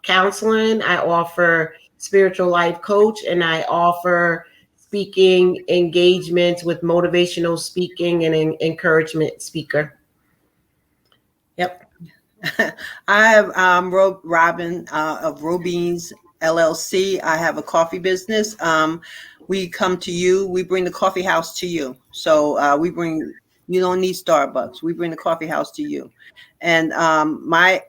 counseling. I offer spiritual life coach, and I offer speaking engagements with motivational speaking and encouragement speaker. Yep. I have Robin of Robines LLC. I have a coffee business. We come to you. We bring the coffee house to you. So you don't need Starbucks. We bring the coffee house to you. And my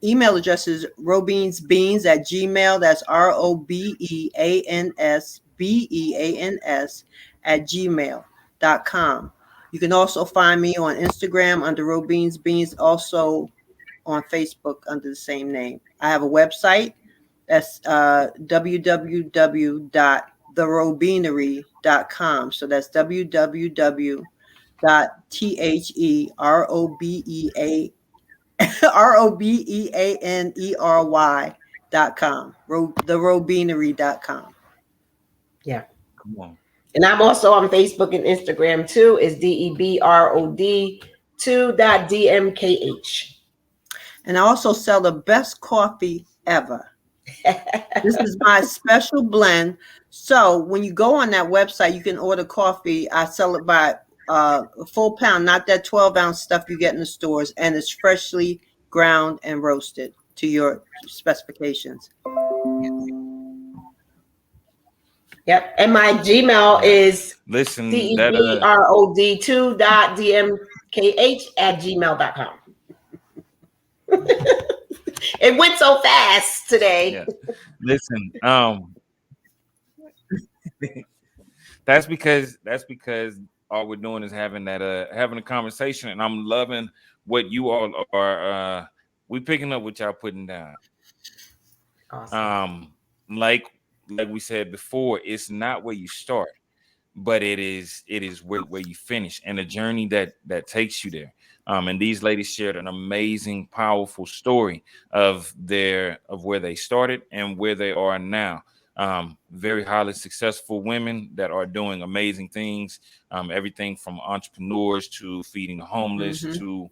email address is robeansbeans@gmail. That's ROBEANSBEANS@gmail.com. You can also find me on Instagram under Robeans Beans, also on Facebook under the same name. I have a website. That's www.therobeanery.com. So that's www.therobeanery.com. Therobeanery.com. Yeah. Come on. And I'm also on Facebook and Instagram too. Is DEBROD2.DMKH. And I also sell the best coffee ever. This is my special blend. So when you go on that website, you can order coffee. I sell it by a full pound, not that 12-ounce stuff you get in the stores. And it's freshly ground and roasted to your specifications. Yep. And my Gmail is Listen, DEBROD2.DMKH@gmail.com. It went so fast today. Yeah. Listen, that's because all we're doing is having a conversation, and I'm loving what you all are we picking up what y'all putting down. Awesome. Like we said before, it's not where you start, but it is where you finish, and the journey that takes you there. And these ladies shared an amazing, powerful story of where they started and where they are now. Very highly successful women that are doing amazing things. Everything from entrepreneurs to feeding the homeless to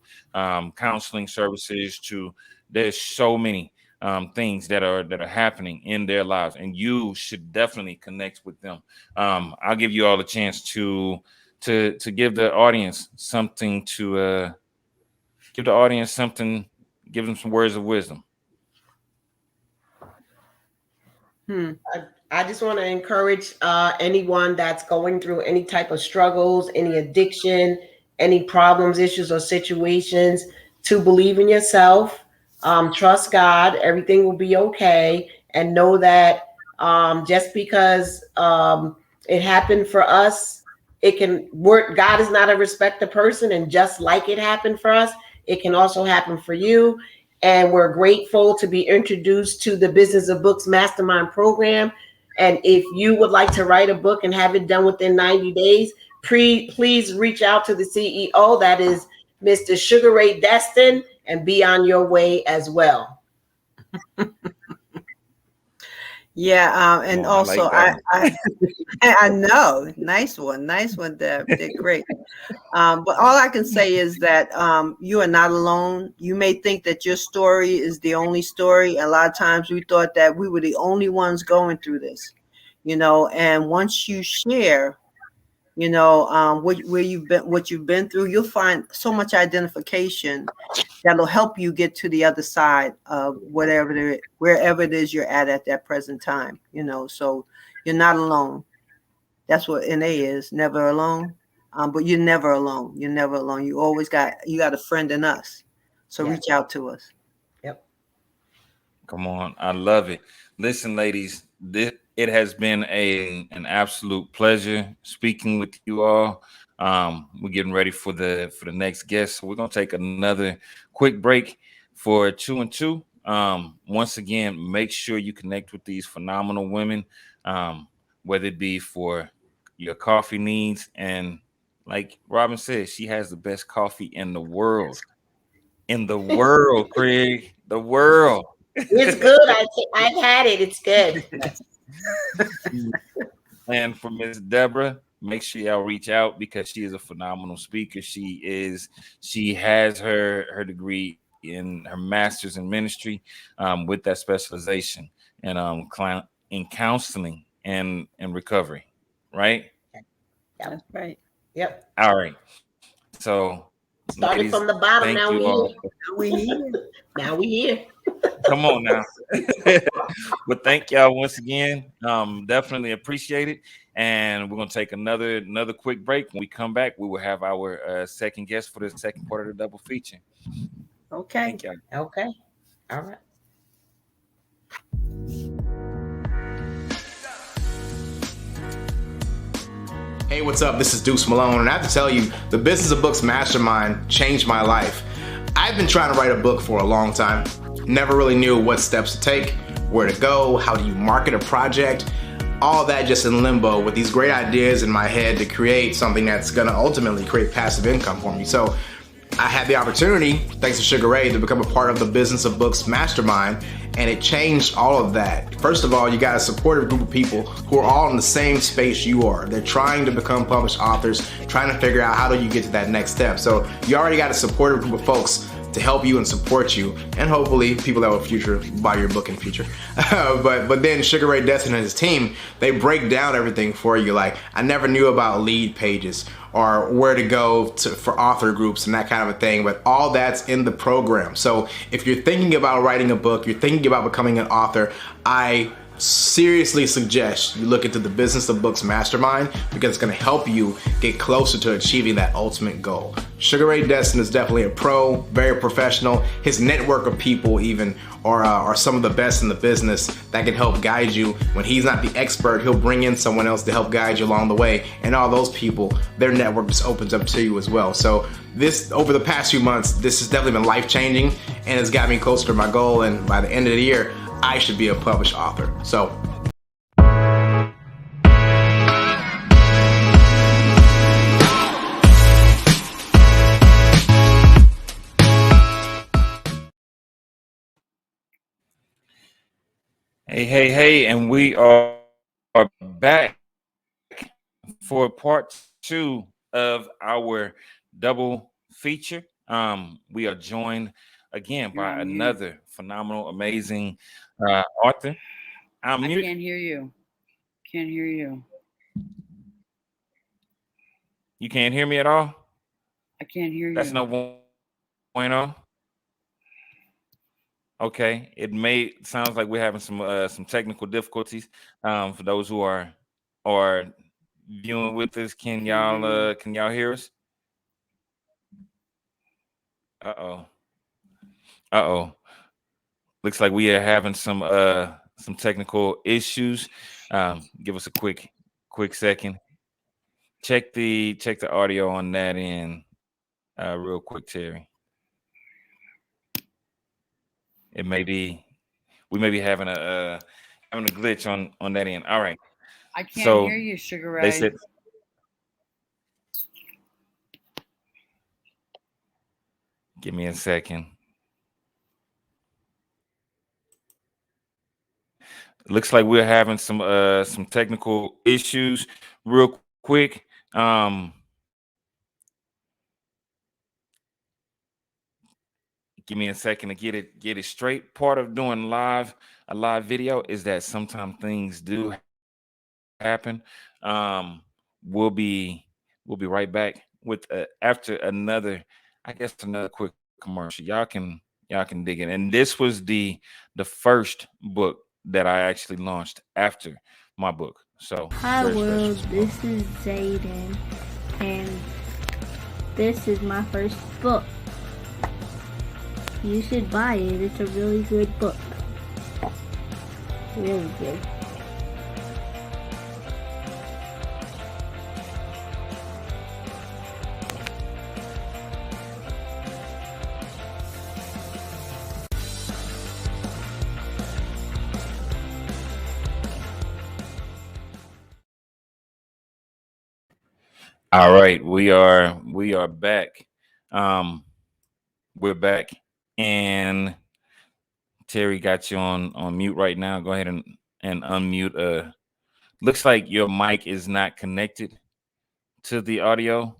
counseling services to there's so many things that are happening in their lives, and you should definitely connect with them. I'll give you all a chance to give the audience something to give them some words of wisdom. I just want to encourage anyone that's going through any type of struggles, any addiction, any problems, issues, or situations to believe in yourself. Trust God, everything will be okay, and know that just because it happened for us, it can work. God is not a respecter person, and just like it happened for us, it can also happen for you. And we're grateful to be introduced to the Business of Books Mastermind Program. And if you would like to write a book and have it done within 90 days, please reach out to the CEO, that is Mr. Sugar Ray Destin, and be on your way as well. Yeah, and also I I know, nice one, Deb, did great. But all I can say is that you are not alone. You may think that your story is the only story. A lot of times we thought that we were the only ones going through this, and once you share, what you've been through, you'll find so much identification that'll help you get to the other side of wherever it is you're at that present time. So you're not alone. That's what NA is, never alone. But you're never alone. You're never alone. You always got a friend in us. So reach out to us. Yep. Come on, I love it. Listen, ladies, it has been an absolute pleasure speaking with you all. We're getting ready for the next guest, so we're gonna take another quick break for 2 and 2. Once again, make sure you connect with these phenomenal women, whether it be for your coffee needs, and like Robin said, she has the best coffee in the world. In the world, Craig, the world. It's good. I've had it. It's good. And for Miss Deborah, make sure y'all reach out because she is a phenomenal speaker. She has her degree in her master's in ministry with that specialization and in counseling and recovery, right? Yep. That's right. Yep. All right. So Started ladies, from the bottom. thank Now you we all. here. We here. Now we here. Come on now. But thank y'all once again. Definitely appreciate it. And we're gonna take another quick break. When we come back, we will have our second guest for the second part of the double feature. Okay. Thank y'all. Okay. All right. Hey, what's up? This is Deuce Malone, and I have to tell you, the Business of Books Mastermind changed my life. I've been trying to write a book for a long time. Never really knew what steps to take, where to go, how do you market a project, all that just in limbo with these great ideas in my head to create something that's gonna ultimately create passive income for me. So I had the opportunity, thanks to Sugar Ray, to become a part of the Business of Books Mastermind, and it changed all of that. First of all, you got a supportive group of people who are all in the same space you are. They're trying to become published authors, trying to figure out how do you get to that next step. So you already got a supportive group of folks to help you and support you, and hopefully people that will buy your book in future. but then Sugar Ray Destin and his team, they break down everything for you. Like, I never knew about lead pages or where to go for author groups and that kind of a thing, but all that's in the program. So if you're thinking about writing a book, you're thinking about becoming an author, I seriously suggest you look into the Business of Books Mastermind, because it's going to help you get closer to achieving that ultimate goal. Sugar Ray Destin is definitely a pro, very professional. His network of people even are some of the best in the business that can help guide you. When he's not the expert, he'll bring in someone else to help guide you along the way, and all those people, their network just opens up to you as well. So this, over the past few months, this has definitely been life-changing, and it's got me closer to my goal, and by the end of the year, I should be a published author. So Hey, and we are back for part 2 of our double feature. We are joined again by another phenomenal, amazing author. I can't hear you. Can't hear you. You can't hear me at all? I can't hear you. That's no bueno. Okay, sounds like we're having some technical difficulties. For those who are viewing with us, can y'all hear us? Uh-oh. Looks like we are having some technical issues. Give us a quick second. Check the audio on that end real quick, Terry. We may be having a glitch on that end. All right. I can't hear you, Sugar Ray. They said, give me a second. Looks like we're having some technical issues real quick. Give me a second to get it straight. Part of doing a live video is that sometimes things do happen. We'll be right back with after another quick commercial. Y'all can dig it. And this was the first book that I actually launched after my book. So hi world, this is Zayden, and this is my first book. You should buy it. It's a really good book. Really good. All right, we are back. We're back, and Terry got you on mute right now. Go ahead and unmute. Looks like your mic is not connected to the audio.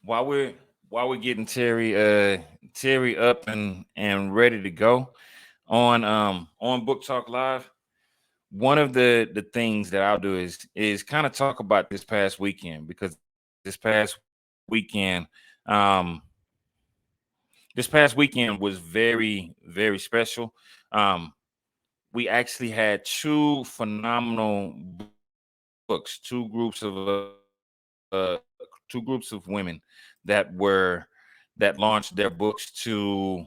While we're getting Terry Terry up and ready to go on Book Talk Live. One of the things that I'll do is kind of talk about this past weekend, because this past weekend um was very, very special. Um, we actually had two phenomenal books, uh, two groups of women that launched their books to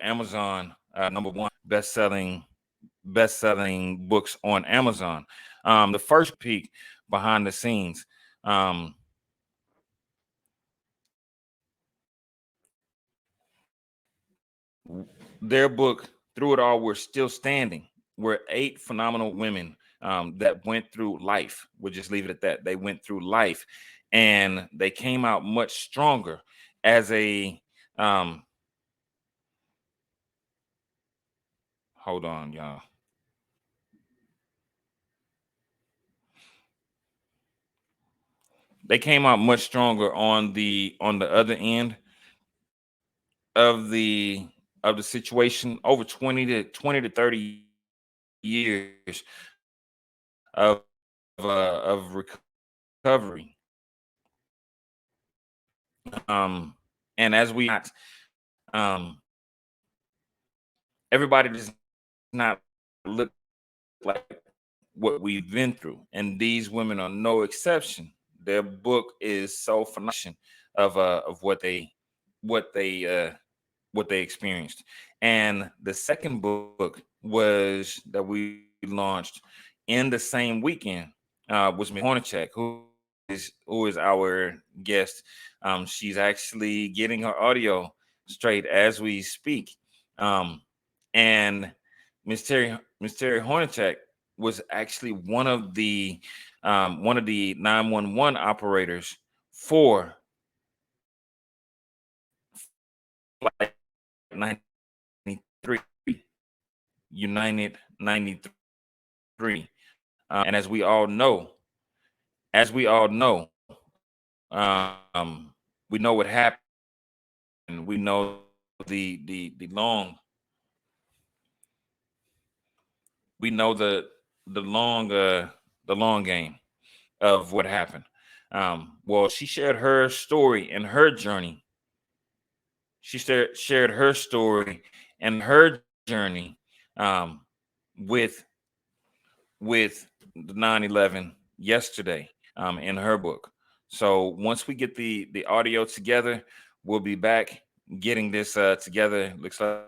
Amazon, number one best-selling books on Amazon. The first peek behind the scenes. Um, their book, Through It All, We're Still Standing, were 8 phenomenal women that went through life. We'll just leave it at that. They went through life, and they came out much stronger as a hold on, y'all. They came out much stronger on the other end of the situation. Over 20 to 30 years of recovery. And as we everybody does not look like what we've been through, and these women are no exception. Their book is so phenomenal of what they experienced. And the second book was that we launched in the same weekend was Ms. Hornacek, who is our guest. She's actually getting her audio straight as we speak. And Miss Terry Hornacek was actually one of the 911 operators for Flight 93, United 93. And as we all know, we know what happened. We know the long. We know the long game of what happened. Well, she shared her story and her journey. She shared her story and her journey with the 9/11 yesterday in her book. So once we get the audio together, we'll be back getting this together. Looks like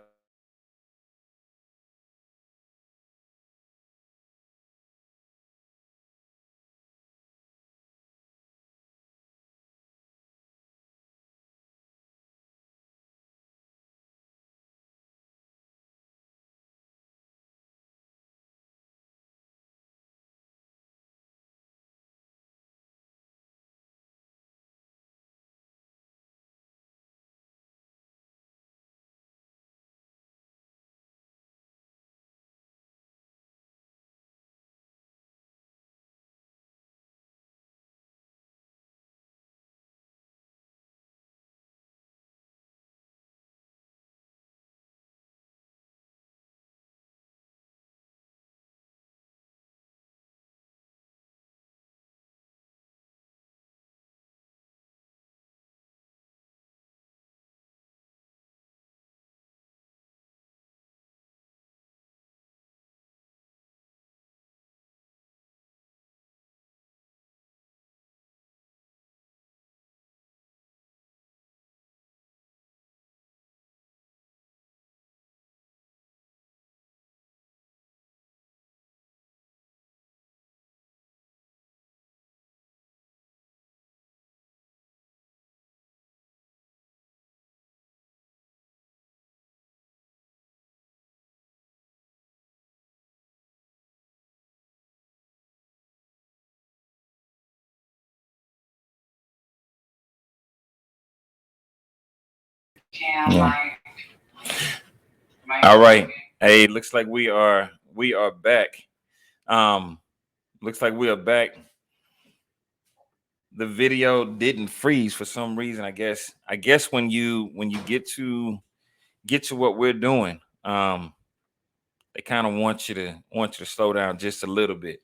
yeah. All right. Hey, looks like we are back. Looks like we are back. the video didn't freeze for some reason. I guess when you get to what we're doing, they kind of want you to slow down just a little bit.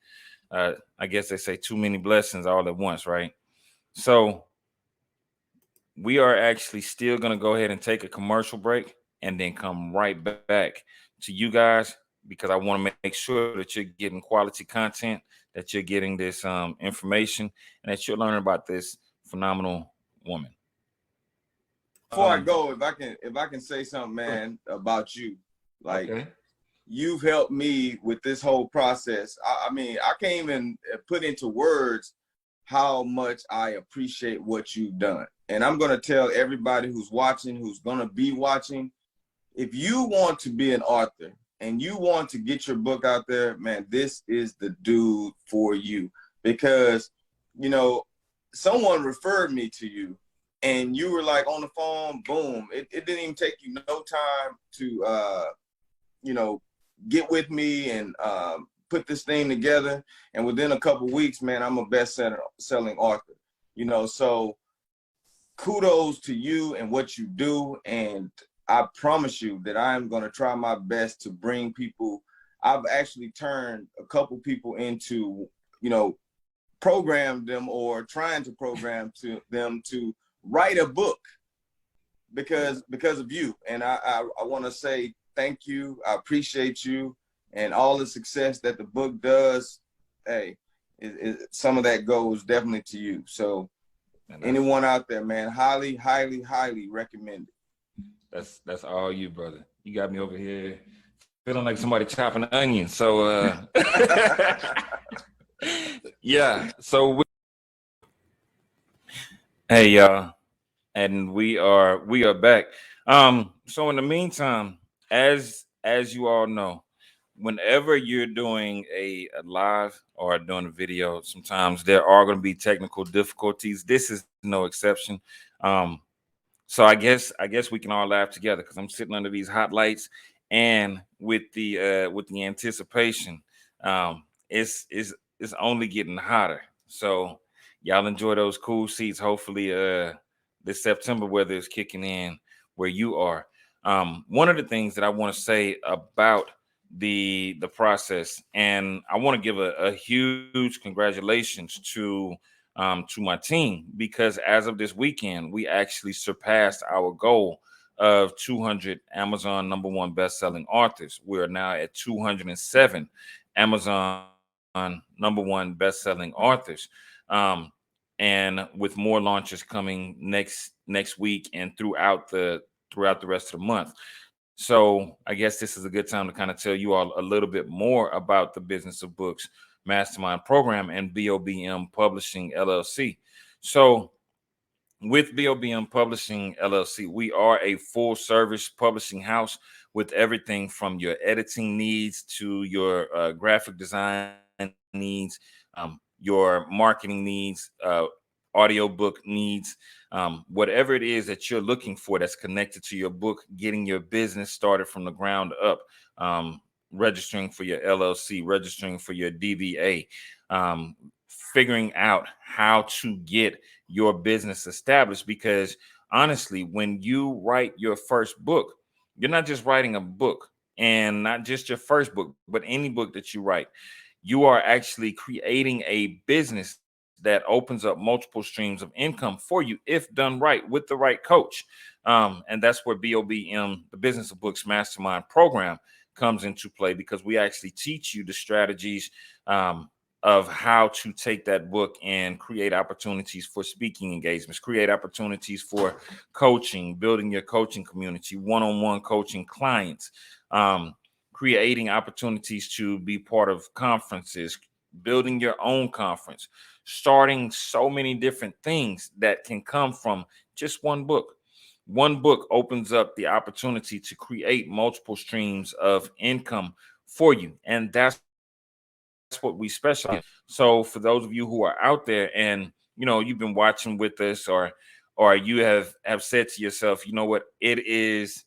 I guess they say too many blessings all at once, right? So we are actually still going to go ahead and take a commercial break and then come right back to you guys, because I want to make sure that you're getting quality content, that you're getting this information, and that you're learning about this phenomenal woman. Before I go, if I can say something, man, about you, like, okay, you've helped me with this whole process. I mean, I can't even put into words how much I appreciate what you've done. And I'm going to tell everybody who's watching, who's going to be watching, if you want to be an author and you want to get your book out there, man, this is the dude for you. Because, you know, someone referred me to you and you were like on the phone, boom. It didn't even take you no time to, you know, get with me and put this thing together. And within a couple of weeks, man, I'm a best-selling author, you know. So kudos to you and what you do. And I promise you that I'm going to try my best to bring people. I've actually turned a couple people into, you know, program them or trying to program them to write a book because of you. And I want to say thank you. I appreciate you and all the success that the book does. Hey, some of that goes definitely to you. So anyone out there, man, highly, highly, highly recommend it. That's all you, brother. You got me over here feeling like somebody chopping an onion. So yeah. So hey y'all, and we are back. So in the meantime, as you all know, whenever you're doing a live or doing a video, sometimes there are going to be technical difficulties. This is no exception. So I guess we can all laugh together because I'm sitting under these hot lights, and with the anticipation, it's only getting hotter. So y'all enjoy those cool seats. Hopefully, this September weather is kicking in where you are. One of the things that I want to say about the process, and I want to give a huge congratulations to my team, because as of this weekend, we actually surpassed our goal of 200 Amazon #1 best-selling authors. We are now at 207 Amazon #1 best-selling authors, and with more launches coming next week and throughout the rest of the month. So I guess this is a good time to kind of tell you all a little bit more about the Business of Books Mastermind Program and BOBM Publishing LLC. So with BOBM Publishing LLC, we are a full service publishing house with everything from your editing needs to your graphic design needs, your marketing needs, audiobook needs, whatever it is that you're looking for that's connected to your book, getting your business started from the ground up, registering for your LLC, registering for your DBA, figuring out how to get your business established. Because honestly, when you write your first book, you're not just writing a book, and not just your first book, but any book that you write. You are actually creating a business that opens up multiple streams of income for you if done right with the right coach. And that's where BOBM, the Business of Books Mastermind Program, comes into play, because we actually teach you the strategies of how to take that book and create opportunities for speaking engagements, create opportunities for coaching, building your coaching community, one-on-one coaching clients, creating opportunities to be part of conferences, building your own conference, starting so many different things that can come from just one book. One book opens up the opportunity to create multiple streams of income for you. And that's what we specialize in. So for those of you who are out there and, you know, you've been watching with us, or you have said to yourself, you know what, it's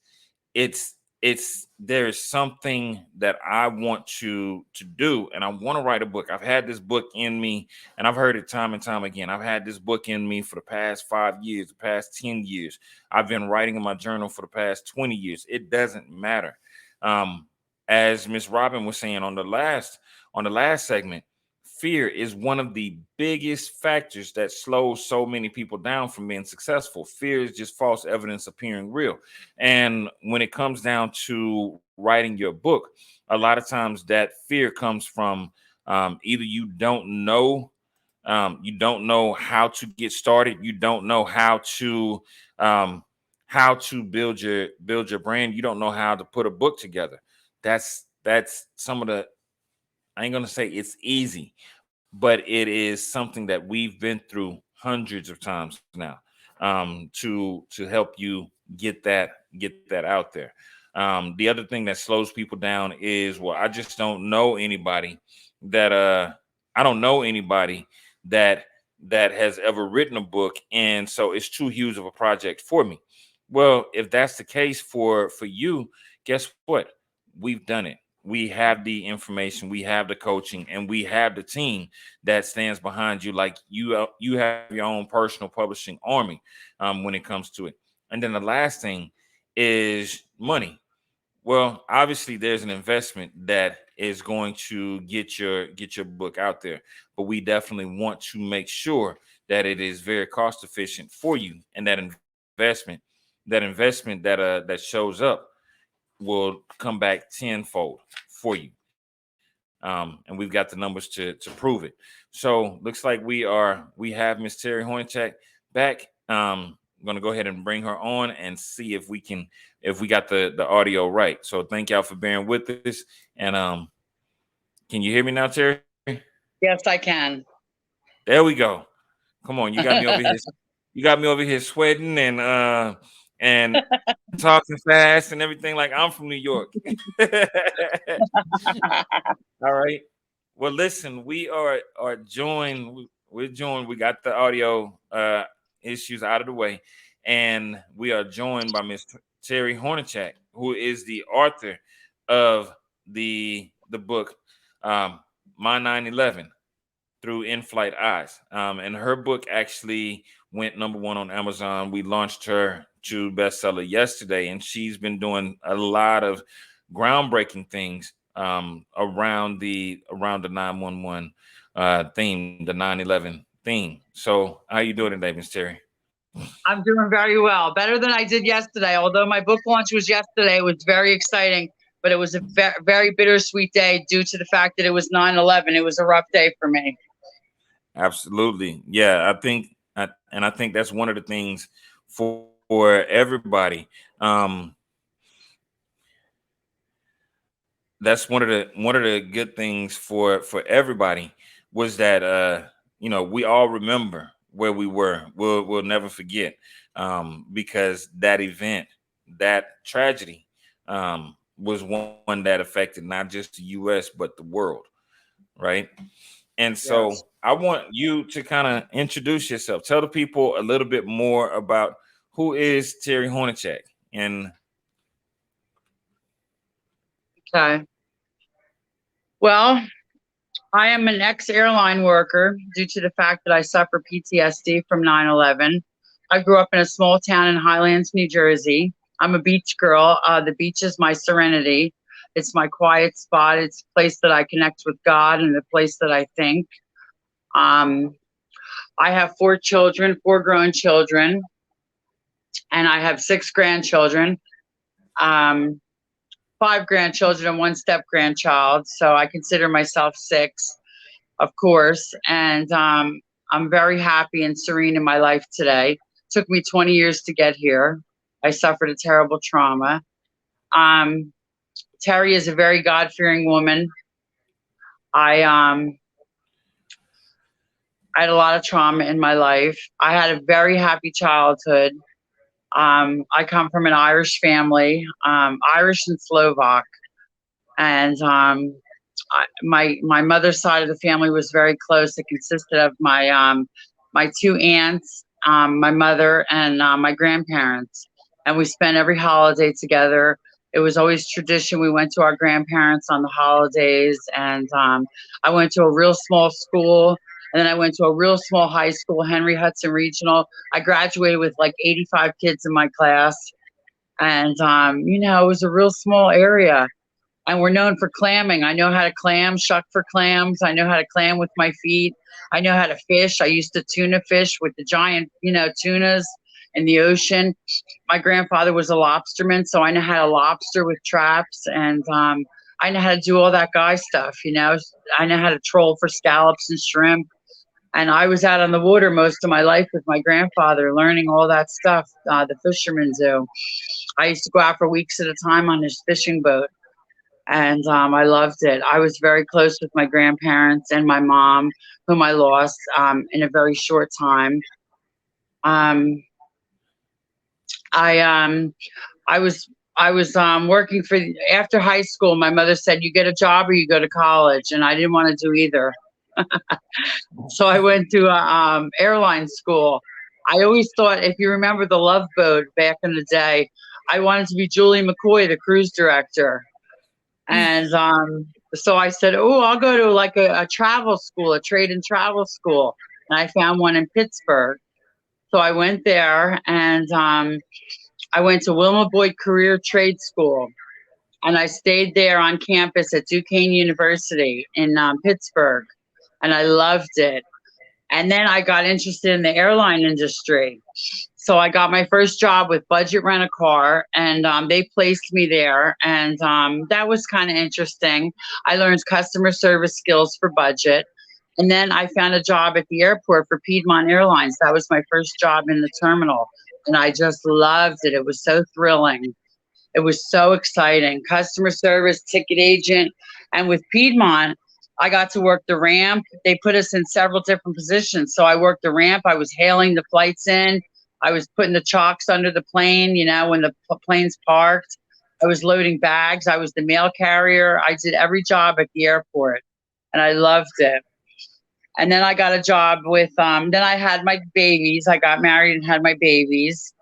there is something that I want to do, and I want to write a book. I've had this book in me, and I've heard it time and time again. I've had this book in me for the past 5 years, the past 10 years. I've been writing in my journal for the past 20 years. It doesn't matter. As Miss Robin was saying on the last segment, fear is one of the biggest factors that slows so many people down from being successful. Fear is just false evidence appearing real. And when it comes down to writing your book, a lot of times that fear comes from either you don't know how to get started, you don't know how to build your brand, you don't know how to put a book together. That's some of the, I ain't gonna say it's easy, but it is something that we've been through hundreds of times now, to help you get that out there. The other thing that slows people down is, well, I just don't know anybody that has ever written a book, and so it's too huge of a project for me. Well, if that's the case for you, guess what? We've done it. We have the information, we have the coaching, and we have the team that stands behind you. Like you have your own personal publishing army when it comes to it. And then the last thing is money. Well, obviously there's an investment that is going to get your book out there, but we definitely want to make sure that it is very cost efficient for you, and that investment that shows up will come back tenfold for you. And we've got the numbers to prove it. So looks like we have Miss Terry Hornacek back. I'm going to go ahead and bring her on and see if we got the audio right. So thank y'all for bearing with us. And can you hear me now, Terry? Yes, I can. There we go. Come on, you got me over here. You got me over here sweating and talking fast and everything like I'm from New York. All right. Well, listen, we are joined. We're joined. We got the audio issues out of the way, and we are joined by Miss Terry Hornacek, who is the author of the book My 9/11 Through In-Flight Eyes. And her book actually went #1 on Amazon. We launched her to bestseller yesterday, and she's been doing a lot of groundbreaking things around the 911 theme, the 9/11 theme. So how you doing today, Miss Terry? I'm doing very well, better than I did yesterday. Although my book launch was yesterday, it was very exciting, but it was a very bittersweet day due to the fact that it was 9/11. It was a rough day for me. Absolutely. Yeah, I think that's one of the things for everybody. That's one of the good things for everybody was that we all remember where we were. We'll never forget, because that event, that tragedy, was one that affected not just the U.S. but the world, right? And so yes. I want you to kind of introduce yourself. Tell the people a little bit more about who is Terry Hornacek. And okay. Well, I am an ex-airline worker due to the fact that I suffer PTSD from 9/11. I grew up in a small town in Highlands, New Jersey. I'm a beach girl. The beach is my serenity. It's my quiet spot. It's a place that I connect with God and a place that I think. I have 4 children, 4 grown children, and I have 6 grandchildren, 5 grandchildren and 1 step-grandchild. So I consider myself 6, of course. And I'm very happy and serene in my life today. It took me 20 years to get here. I suffered a terrible trauma. Terry is a very God-fearing woman. I had a lot of trauma in my life. I had a very happy childhood. I come from an Irish family, Irish and Slovak. And my mother's side of the family was very close. It consisted of my 2 aunts, my mother, and my grandparents. And we spent every holiday together. It was always tradition. We went to our grandparents on the holidays, and I went to a real small school, and then I went to a real small high school, Henry Hudson Regional. I graduated with like 85 kids in my class, and you know, it was a real small area. And we're known for clamming. I know how to clam, shuck for clams. I know how to clam with my feet. I know how to fish. I used to tuna fish with the giant, you know, tunas in the ocean. My grandfather was a lobsterman, so I know how to lobster with traps, and I know how to do all that guy stuff, you know. I know how to troll for scallops and shrimp. And I was out on the water most of my life with my grandfather, learning all that stuff the fishermen do. I used to go out for weeks at a time on his fishing boat. And I loved it. I was very close with my grandparents and my mom, whom I lost in a very short time. I was working for after high school. My mother said, "You get a job or you go to college," and I didn't want to do either. So I went to airline school. I always thought, if you remember the Love Boat back in the day, I wanted to be Julie McCoy, the cruise director. And so I said, "Oh, I'll go to like a travel school, a trade and travel school." And I found one in Pittsburgh. So I went there, and I went to Wilma Boyd Career Trade School. And I stayed there on campus at Duquesne University in Pittsburgh. And I loved it. And then I got interested in the airline industry. So I got my first job with Budget Rent-A-Car, and they placed me there. And that was kind of interesting. I learned customer service skills for Budget. And then I found a job at the airport for Piedmont Airlines. That was my first job in the terminal. And I just loved it. It was so thrilling. It was so exciting. Customer service, ticket agent. And with Piedmont, I got to work the ramp. They put us in several different positions. So I worked the ramp. I was hailing the flights in. I was putting the chocks under the plane, you know, when the plane's parked. I was loading bags. I was the mail carrier. I did every job at the airport, and I loved it. And then I got a job with, then I had my babies. I got married and had my babies.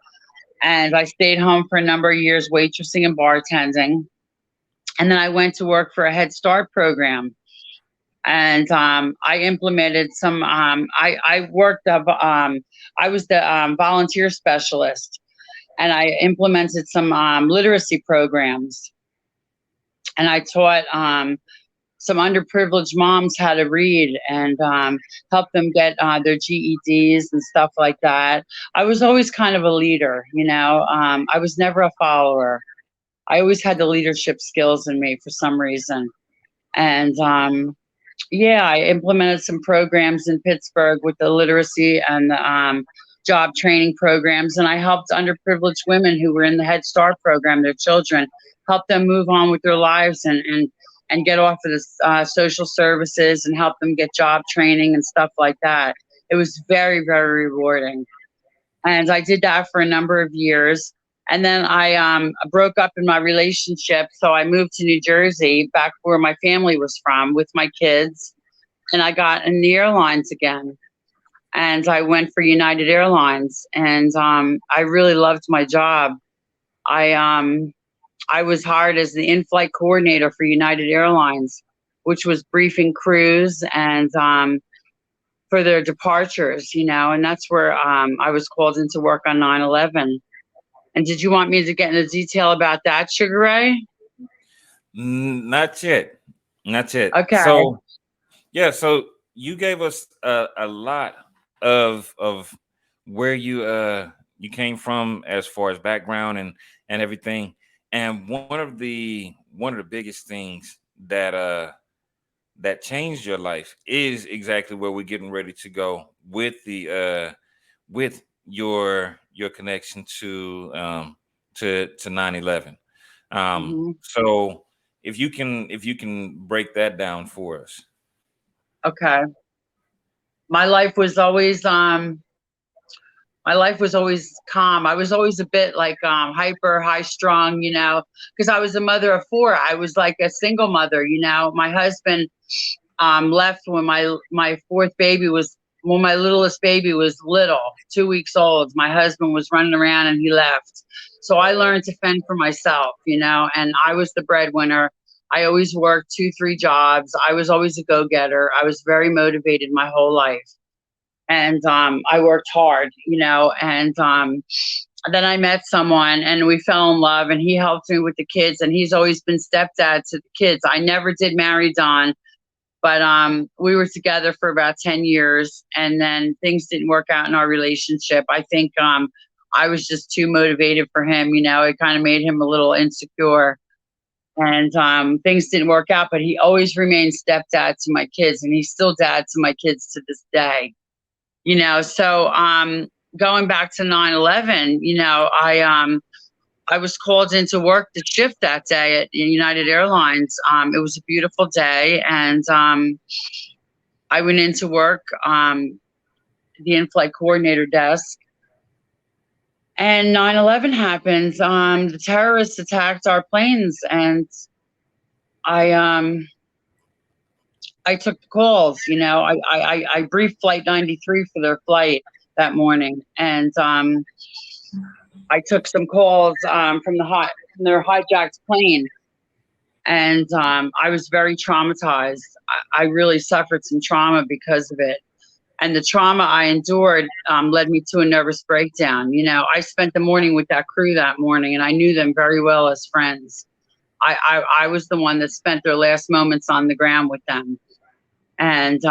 And I stayed home for a number of years waitressing and bartending. And then I went to work for a Head Start program. And I implemented some, I worked, I was the volunteer specialist, and I implemented some literacy programs. And I taught some underprivileged moms how to read and help them get their GEDs and stuff like that. I was always kind of a leader, you know. I was never a follower. I always had the leadership skills in me for some reason. And yeah, I implemented some programs in Pittsburgh with the literacy and the job training programs. And I helped underprivileged women who were in the Head Start program, their children, help them move on with their lives and get off of the social services and help them get job training and stuff like that. It was very, very rewarding. And I did that for a number of years. And then I broke up in my relationship. So I moved to New Jersey, back where my family was from, with my kids. And I got in the airlines again. And I went for United Airlines. And I really loved my job. I was hired as the in-flight coordinator for United Airlines, which was briefing crews and for their departures, you know. And that's where I was called into work on 9/11. And did you want me to get into detail about that, Sugar Ray? Not yet. Not yet. Okay. So, yeah. So you gave us a lot of where you came from as far as background and everything. And one of the biggest things that changed your life is exactly where we're getting ready to go with the with your connection to 9/11. So if you can break that down for us. Okay. My life was always calm. I was always a bit like hyper, high strung, you know, because I was a mother of 4. I was like a single mother, you know. My husband left when my 4th baby was when my littlest baby was little, 2 weeks old, my husband was running around and he left. So I learned to fend for myself, you know, and I was the breadwinner. I always worked 2-3 jobs. I was always a go-getter. I was very motivated my whole life. And I worked hard, you know, and then I met someone and we fell in love, and he helped me with the kids, and he's always been stepdad to the kids. I never did marry Don, but we were together for about 10 years, and then things didn't work out in our relationship. I think I was just too motivated for him, you know. It kind of made him a little insecure, and things didn't work out, but he always remained stepdad to my kids, and he's still dad to my kids to this day, you know. So going back to 9/11, you know, I was called into work the shift that day at United Airlines. It was a beautiful day, and I went into work, the in-flight coordinator desk, and 9/11 happened. The terrorists attacked our planes, and I took the calls. You know, I briefed Flight 93 for their flight that morning, and I took some calls from their hijacked plane, and I was very traumatized. I really suffered some trauma because of it, and the trauma I endured led me to a nervous breakdown. You know, I spent the morning with that crew that morning, and I knew them very well as friends. I was the one that spent their last moments on the ground with them, and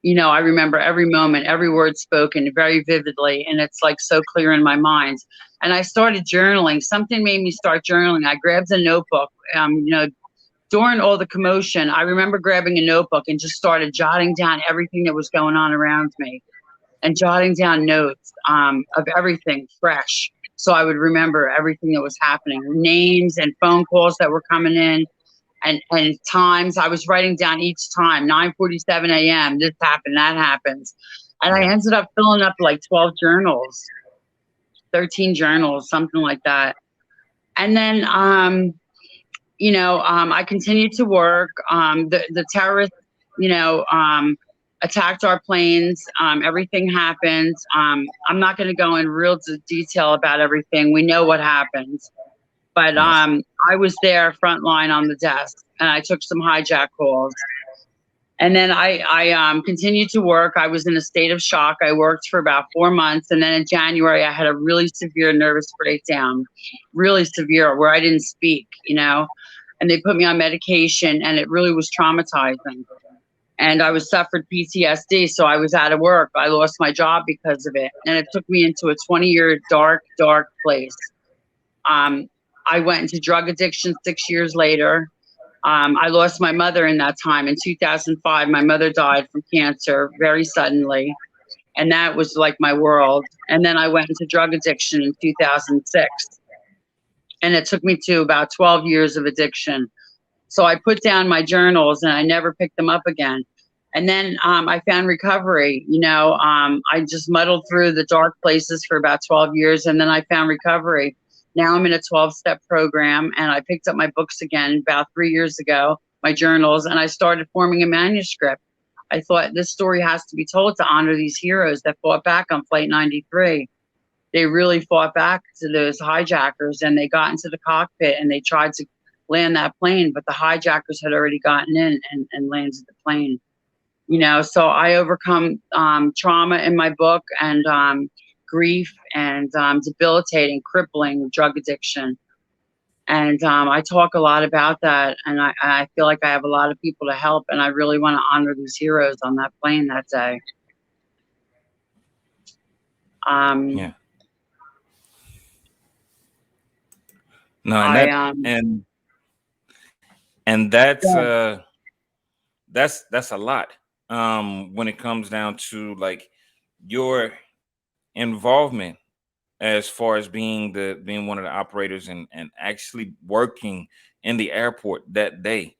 you know, I remember every moment, every word spoken very vividly, and it's like so clear in my mind. And I started journaling. Something made me start journaling. I grabbed a notebook. You know, during all the commotion, I remember grabbing a notebook and just started jotting down everything that was going on around me, and jotting down notes of everything fresh, so I would remember everything that was happening, names and phone calls that were coming in. And times. I was writing down each time, 9:47 a.m., this happened, that happens. And I ended up filling up like 12 journals, 13 journals, something like that. And then, you know, I continued to work. The terrorists, you know, attacked our planes. Everything happened. I'm not going to go in real detail about everything. We know what happened. But I was there front line on the desk, and I took some hijack calls. And then I continued to work. I was in a state of shock. I worked for about 4 months. And then in January, I had a really severe nervous breakdown, really severe, where I didn't speak, you know. And they put me on medication, and it really was traumatizing. And I suffered PTSD, so I was out of work. I lost my job because of it. And it took me into a 20-year dark, dark place. I went into drug addiction 6 years later. I lost my mother in that time. In 2005, my mother died from cancer very suddenly, and that was like my world. And then I went into drug addiction in 2006, and it took me to about 12 years of addiction. So I put down my journals, and I never picked them up again. And then I found recovery. You know, I just muddled through the dark places for about 12 years, and then I found recovery. Now I'm in a 12-step program, and I picked up my books again about 3 years ago, my journals, and I started forming a manuscript. I thought this story has to be told to honor these heroes that fought back on Flight 93. They really fought back to those hijackers, and they got into the cockpit, and they tried to land that plane, but the hijackers had already gotten in and landed the plane. You know, so I overcome trauma in my book, and grief, and debilitating, crippling drug addiction. And I talk a lot about that, and I feel like I have a lot of people to help, and I really want to honor these heroes on that plane that day. Yeah. No, and that's a lot when it comes down to like your involvement as far as being one of the operators and actually working in the airport that day,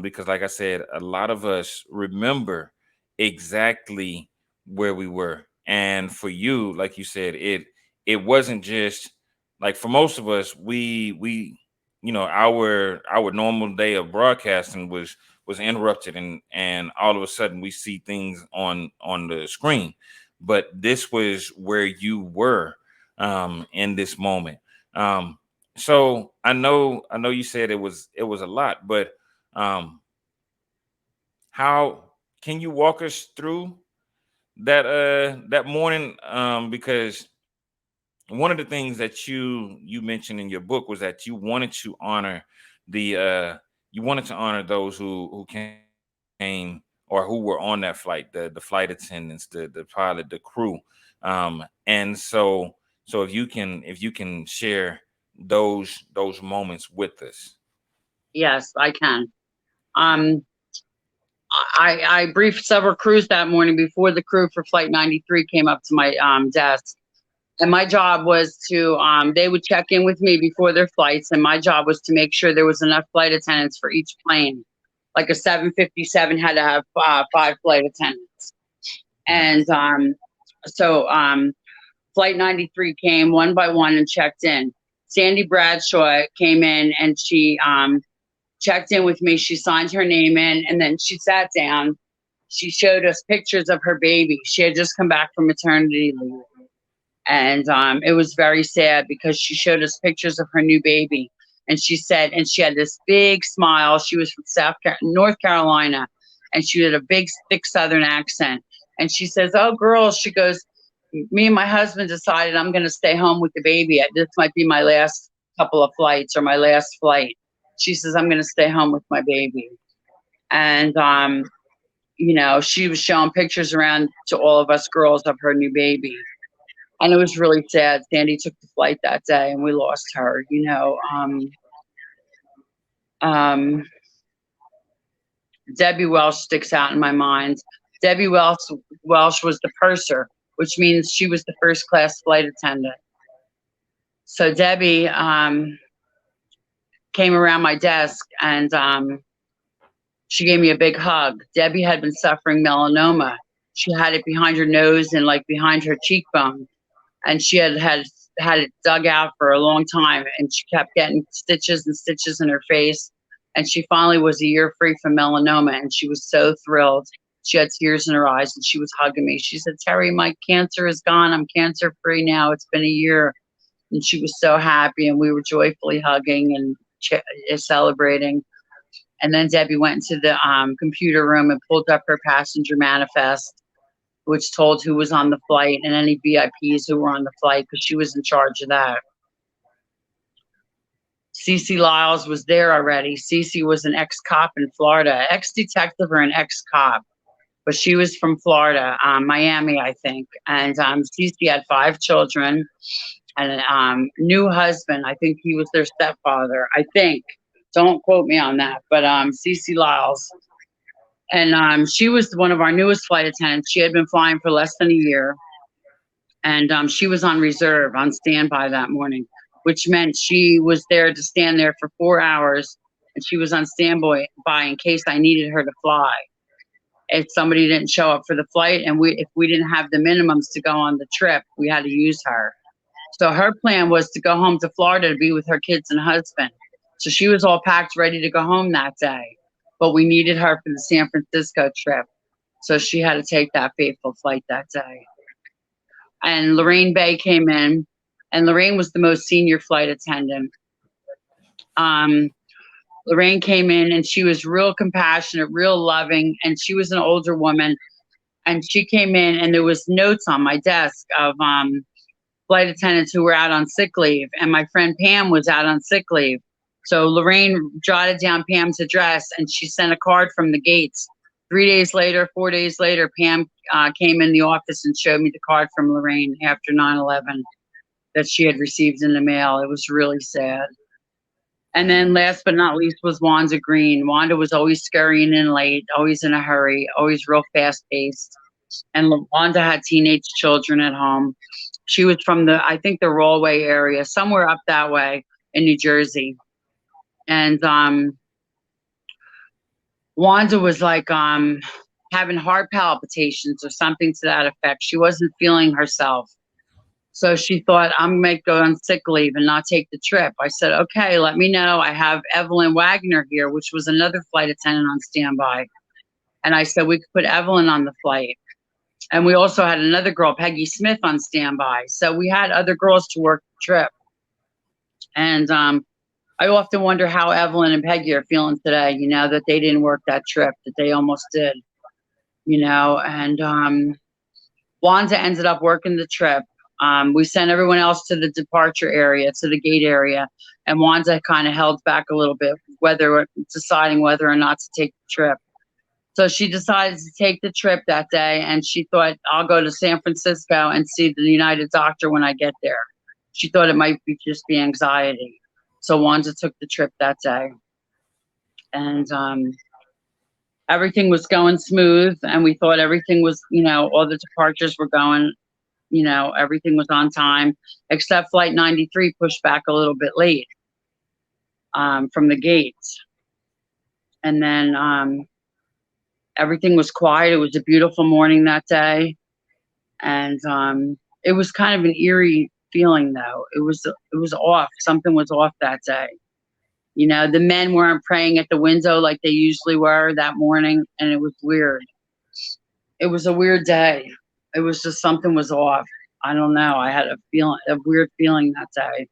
because like I said, a lot of us remember exactly where we were. And for you, like you said, it wasn't just like, for most of us, we you know, our normal day of broadcasting was was interrupted, and all of a sudden we see things on the screen. But this was where you were in this moment. So I know you said it was a lot, but how can you walk us through that morning? Because one of the things that you mentioned in your book was that you wanted to honor those who came or who were on that flight, the flight attendants, the pilot, the crew. And so if you can share those moments with us. Yes, I can. I briefed several crews that morning before the crew for Flight 93 came up to my desk. And my job was to, they would check in with me before their flights. And my job was to make sure there was enough flight attendants for each plane. Like a 757 had to have 5 flight attendants. And so Flight 93 came one by one and checked in. Sandy Bradshaw came in and she checked in with me. She signed her name in, and then she sat down. She showed us pictures of her baby. She had just come back from maternity leave. And it was very sad because she showed us pictures of her new baby. And she said, and she had this big smile. She was from North Carolina, and she had a big, thick Southern accent. And she says, "Oh, girls," she goes, "me and my husband decided I'm going to stay home with the baby. This might be my last couple of flights or my last flight." She says, "I'm going to stay home with my baby." And, you know, she was showing pictures around to all of us girls of her new baby. And it was really sad. Sandy took the flight that day and we lost her, you know. Debbie Welsh sticks out in my mind. Debbie Welsh was the purser, which means she was the first class flight attendant. So Debbie came around my desk and she gave me a big hug. Debbie had been suffering melanoma. She had it behind her nose and like behind her cheekbone. And she had it dug out for a long time, and she kept getting stitches and stitches in her face. And she finally was a year free from melanoma, and she was so thrilled. She had tears in her eyes, and she was hugging me. She said, "Terry, my cancer is gone. I'm cancer free now. It's been a year." And she was so happy, and we were joyfully hugging and celebrating. And then Debbie went into the computer room and pulled up her passenger manifest, which told who was on the flight and any VIPs who were on the flight, because she was in charge of that. Cece Lyles was there already. Cece was an ex-cop in Florida, ex-detective or an ex-cop, but she was from Florida, Miami, I think. And Cece had 5 children and a new husband. I think he was their stepfather, I think. Don't quote me on that, but Cece Lyles. And she was one of our newest flight attendants. She had been flying for less than a year. And she was on reserve, on standby that morning, which meant she was there to stand there for 4 hours. And she was on standby in case I needed her to fly. If somebody didn't show up for the flight and if we didn't have the minimums to go on the trip, we had to use her. So her plan was to go home to Florida to be with her kids and husband. So she was all packed, ready to go home that day. But we needed her for the San Francisco trip. So she had to take that fateful flight that day. And Lorraine Bay came in, and Lorraine was the most senior flight attendant. Lorraine came in, and she was real compassionate, real loving, and she was an older woman. And she came in, and there was notes on my desk of flight attendants who were out on sick leave, and my friend Pam was out on sick leave. So Lorraine jotted down Pam's address, and she sent a card from the gates. 4 days later, Pam came in the office and showed me the card from Lorraine after 9/11 that she had received in the mail. It was really sad. And then last but not least was Wanda Green. Wanda was always scurrying in late, always in a hurry, always real fast-paced. And Wanda had teenage children at home. She was from I think the Rollway area, somewhere up that way in New Jersey. And Wanda was like having heart palpitations or something to that effect. She wasn't feeling herself. So she thought I might go on sick leave and not take the trip. I said, okay, let me know. I have Evelyn Wagner here, which was another flight attendant on standby. And I said, we could put Evelyn on the flight. And we also had another girl, Peggy Smith, on standby. So we had other girls to work the trip. And I often wonder how Evelyn and Peggy are feeling today, you know, that they didn't work that trip, that they almost did, you know. And Wanda ended up working the trip. We sent everyone else to the departure area, to the gate area, and Wanda kind of held back a little bit, deciding whether or not to take the trip. So she decided to take the trip that day, and she thought, I'll go to San Francisco and see the United doctor when I get there. She thought it might be just be anxiety. So Wanda took the trip that day. And everything was going smooth, and we thought everything was, you know, all the departures were going, you know, everything was on time, except Flight 93 pushed back a little bit late from the gates. And then everything was quiet. It was a beautiful morning that day. And it was kind of an eerie feeling, though. It was off. Something was off that day. You know, the men weren't praying at the window like they usually were that morning, and it was weird. It was a weird day. It was just something was off. I don't know. I had a weird feeling that day.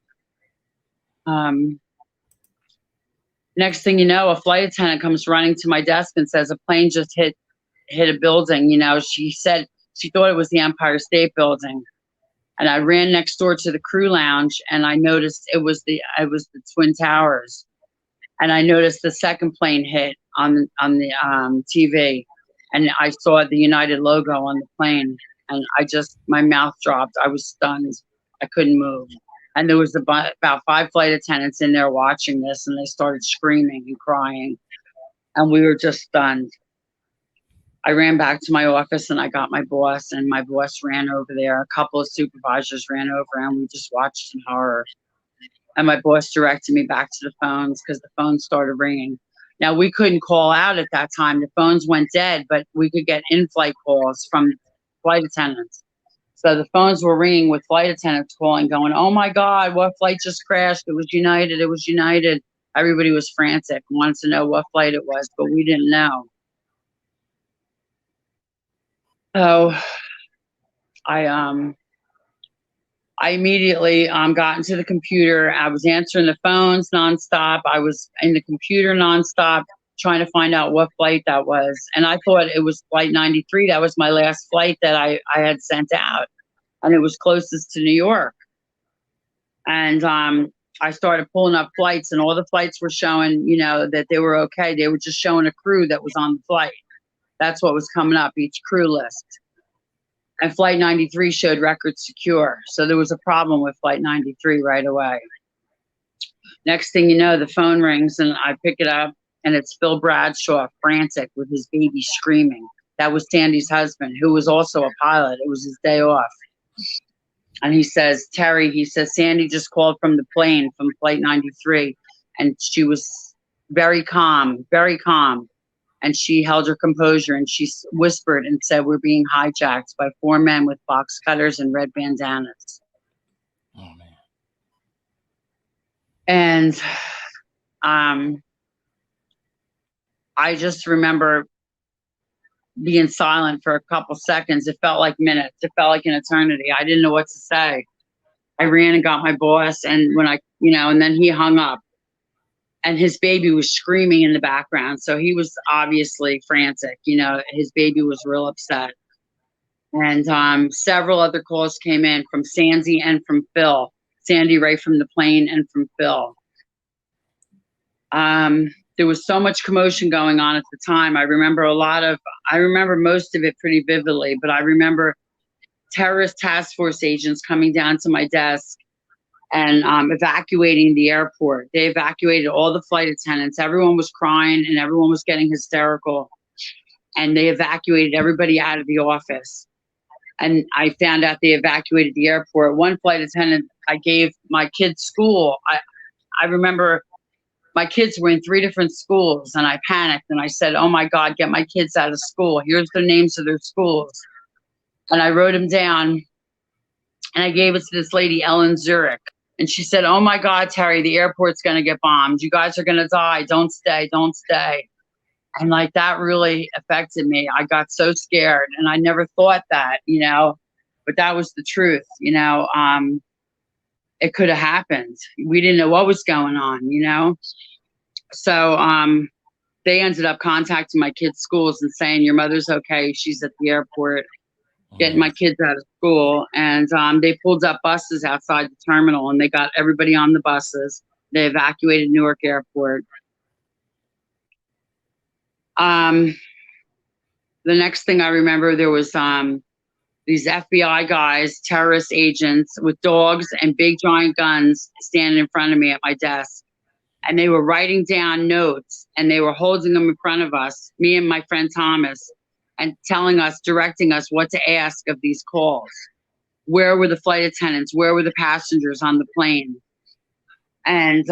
Next thing you know, a flight attendant comes running to my desk and says, a plane just hit a building. You know, she said she thought it was the Empire State Building. And I ran next door to the crew lounge, and I noticed it was the Twin Towers. And I noticed the second plane hit on the TV, and I saw the United logo on the plane, and my mouth dropped. I was stunned. I couldn't move. And there was about 5 flight attendants in there watching this, and they started screaming and crying, and we were just stunned. I ran back to my office, and I got my boss, and my boss ran over there. A couple of supervisors ran over, and we just watched in horror. And my boss directed me back to the phones because the phones started ringing. Now, we couldn't call out at that time. The phones went dead, but we could get in-flight calls from flight attendants. So the phones were ringing with flight attendants calling, going, oh, my God, what flight just crashed? It was United. It was United. Everybody was frantic, wanted to know what flight it was, but we didn't know. So I immediately got into the computer. I was answering the phones nonstop. I was in the computer nonstop trying to find out what flight that was. And I thought it was Flight 93. That was my last flight that I had sent out. And it was closest to New York. And I started pulling up flights, and all the flights were showing, you know, that they were okay. They were just showing a crew that was on the flight. That's what was coming up, each crew list. And Flight 93 showed record secure. So there was a problem with Flight 93 right away. Next thing you know, the phone rings, and I pick it up, and it's Phil Bradshaw, frantic with his baby screaming. That was Sandy's husband, who was also a pilot. It was his day off. And he says, Terry, he says, Sandy just called from the plane from Flight 93, and she was very calm, very calm. And she held her composure, and she whispered and said, we're being hijacked by 4 men with box cutters and red bandanas. Oh, man. And I just remember being silent for a couple seconds. It felt like minutes. It felt like an eternity. I didn't know what to say. I ran and got my boss, and and then he hung up. And his baby was screaming in the background. So he was obviously frantic. You know, his baby was real upset. And several other calls came in from Sandy and from Phil. Sandy right from the plane and from Phil. There was so much commotion going on at the time. I remember most of it pretty vividly, but I remember terrorist task force agents coming down to my desk and evacuating the airport. They evacuated all the flight attendants. Everyone was crying and everyone was getting hysterical. And they evacuated everybody out of the office. And I found out they evacuated the airport. One flight attendant, I gave my kids school. I remember my kids were in 3 different schools, and I panicked and I said, oh my God, get my kids out of school. Here's the names of their schools. And I wrote them down. And I gave it to this lady, Ellen Zurich. And she said, "Oh my God, Terry, the airport's going to get bombed. You guys are going to die. Don't stay. Don't stay." And like that really affected me. I got so scared, and I never thought that, you know, but that was the truth, you know. It could have happened. We didn't know what was going on, you know. So they ended up contacting my kids' schools and saying, "Your mother's okay. She's at the airport," getting my kids out of school. And they pulled up buses outside the terminal, and they got everybody on the buses. They evacuated Newark Airport. The next thing I remember, there was these FBI guys, terrorist agents with dogs and big giant guns standing in front of me at my desk. And they were writing down notes, and they were holding them in front of us, me and my friend Thomas, and telling us, directing us what to ask of these calls. Where were the flight attendants? Where were the passengers on the plane? And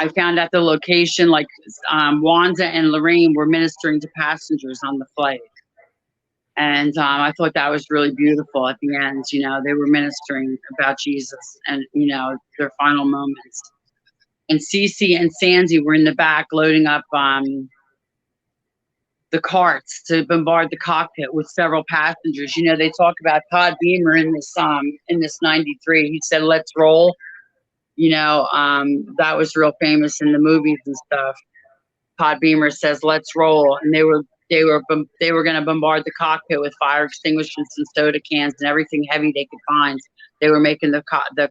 I found out the location, like Wanda and Lorraine were ministering to passengers on the flight. And I thought that was really beautiful at the end. You know, they were ministering about Jesus and, you know, their final moments. And Cece and Sandy were in the back loading up the carts to bombard the cockpit with several passengers. You know, they talk about Todd Beamer in this 93. He said, "Let's roll." You know, that was real famous in the movies and stuff. Todd Beamer says, "Let's roll," and they were going to bombard the cockpit with fire extinguishers and soda cans and everything heavy they could find. They were making the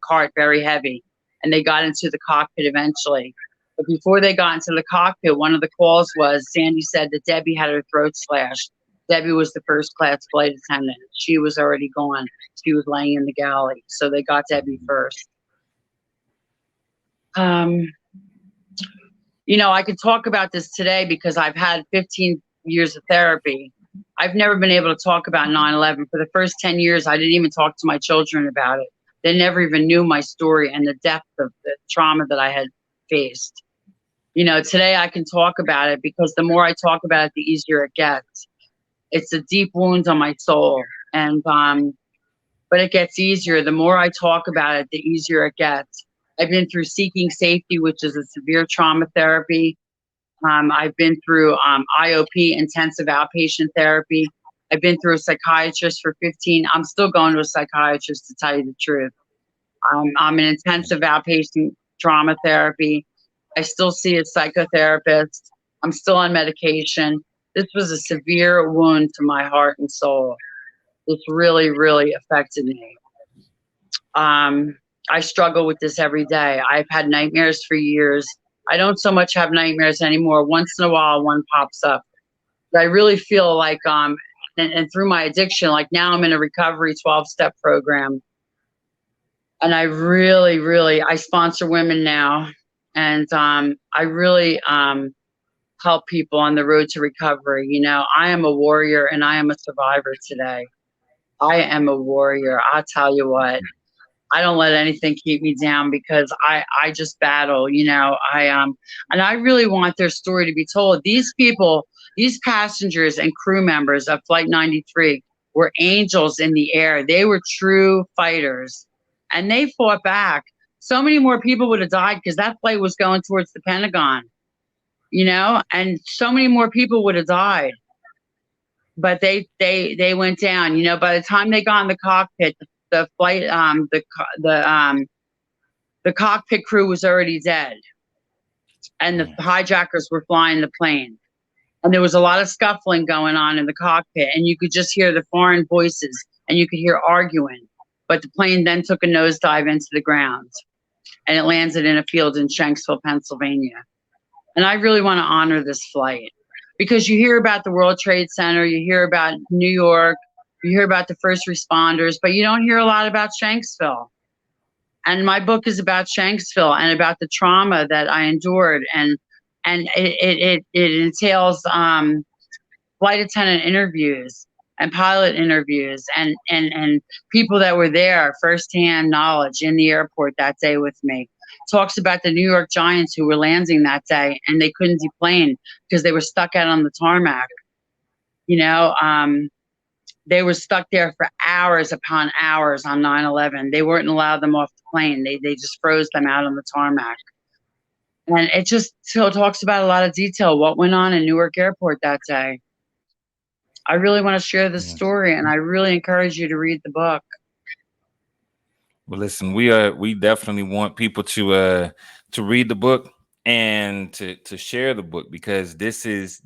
cart very heavy, and they got into the cockpit eventually. But before they got into the cockpit, one of the calls was, Sandy said that Debbie had her throat slashed. Debbie was the first class flight attendant. She was already gone. She was laying in the galley, so they got Debbie first. You know, I could talk about this today because I've had 15 years of therapy. I've never been able to talk about 9/11. For the first 10 years, I didn't even talk to my children about it. They never even knew my story and the depth of the trauma that I had faced. You know, today I can talk about it because the more I talk about it, the easier it gets. It's a deep wound on my soul. And, but it gets easier. The more I talk about it, the easier it gets. I've been through Seeking Safety, which is a severe trauma therapy. I've been through IOP, intensive outpatient therapy. I've been through a psychiatrist for 15. I'm still going to a psychiatrist, to tell you the truth. I'm an intensive outpatient trauma therapy. I still see a psychotherapist. I'm still on medication. This was a severe wound to my heart and soul. This really, really affected me. I struggle with this every day. I've had nightmares for years. I don't so much have nightmares anymore. Once in a while, one pops up. But I really feel like, and through my addiction, like now I'm in a recovery 12-step program. And I really, really, I sponsor women now. And I really help people on the road to recovery. You know, I am a warrior and I am a survivor today. I am a warrior. I'll tell you what. I don't let anything keep me down because I just battle, you know. And I really want their story to be told. These people, these passengers and crew members of Flight 93 were angels in the air. They were true fighters, and they fought back. So many more people would have died because that flight was going towards the Pentagon, you know, and so many more people would have died. But they went down, you know. By the time they got in the cockpit, the flight, the cockpit crew was already dead, and the hijackers were flying the plane, and there was a lot of scuffling going on in the cockpit, and you could just hear the foreign voices, and you could hear arguing. But the plane then took a nosedive into the ground, and it landed in a field in Shanksville, Pennsylvania. And I really want to honor this flight because you hear about the World Trade Center, you hear about New York. You hear about the first responders, but you don't hear a lot about Shanksville. And my book is about Shanksville and about the trauma that I endured. And it entails flight attendant interviews and pilot interviews and people that were there, firsthand knowledge in the airport that day with me. Talks about the New York Giants who were landing that day and they couldn't deplane because they were stuck out on the tarmac. You know, they were stuck there for hours upon hours on 9/11. They weren't allowed them off the plane. They just froze them out on the tarmac. And it just still talks about a lot of detail, what went on in Newark Airport that day. I really want to share this story, and I really encourage you to read the book. Well, listen, we definitely want people to read the book and to share the book, because this is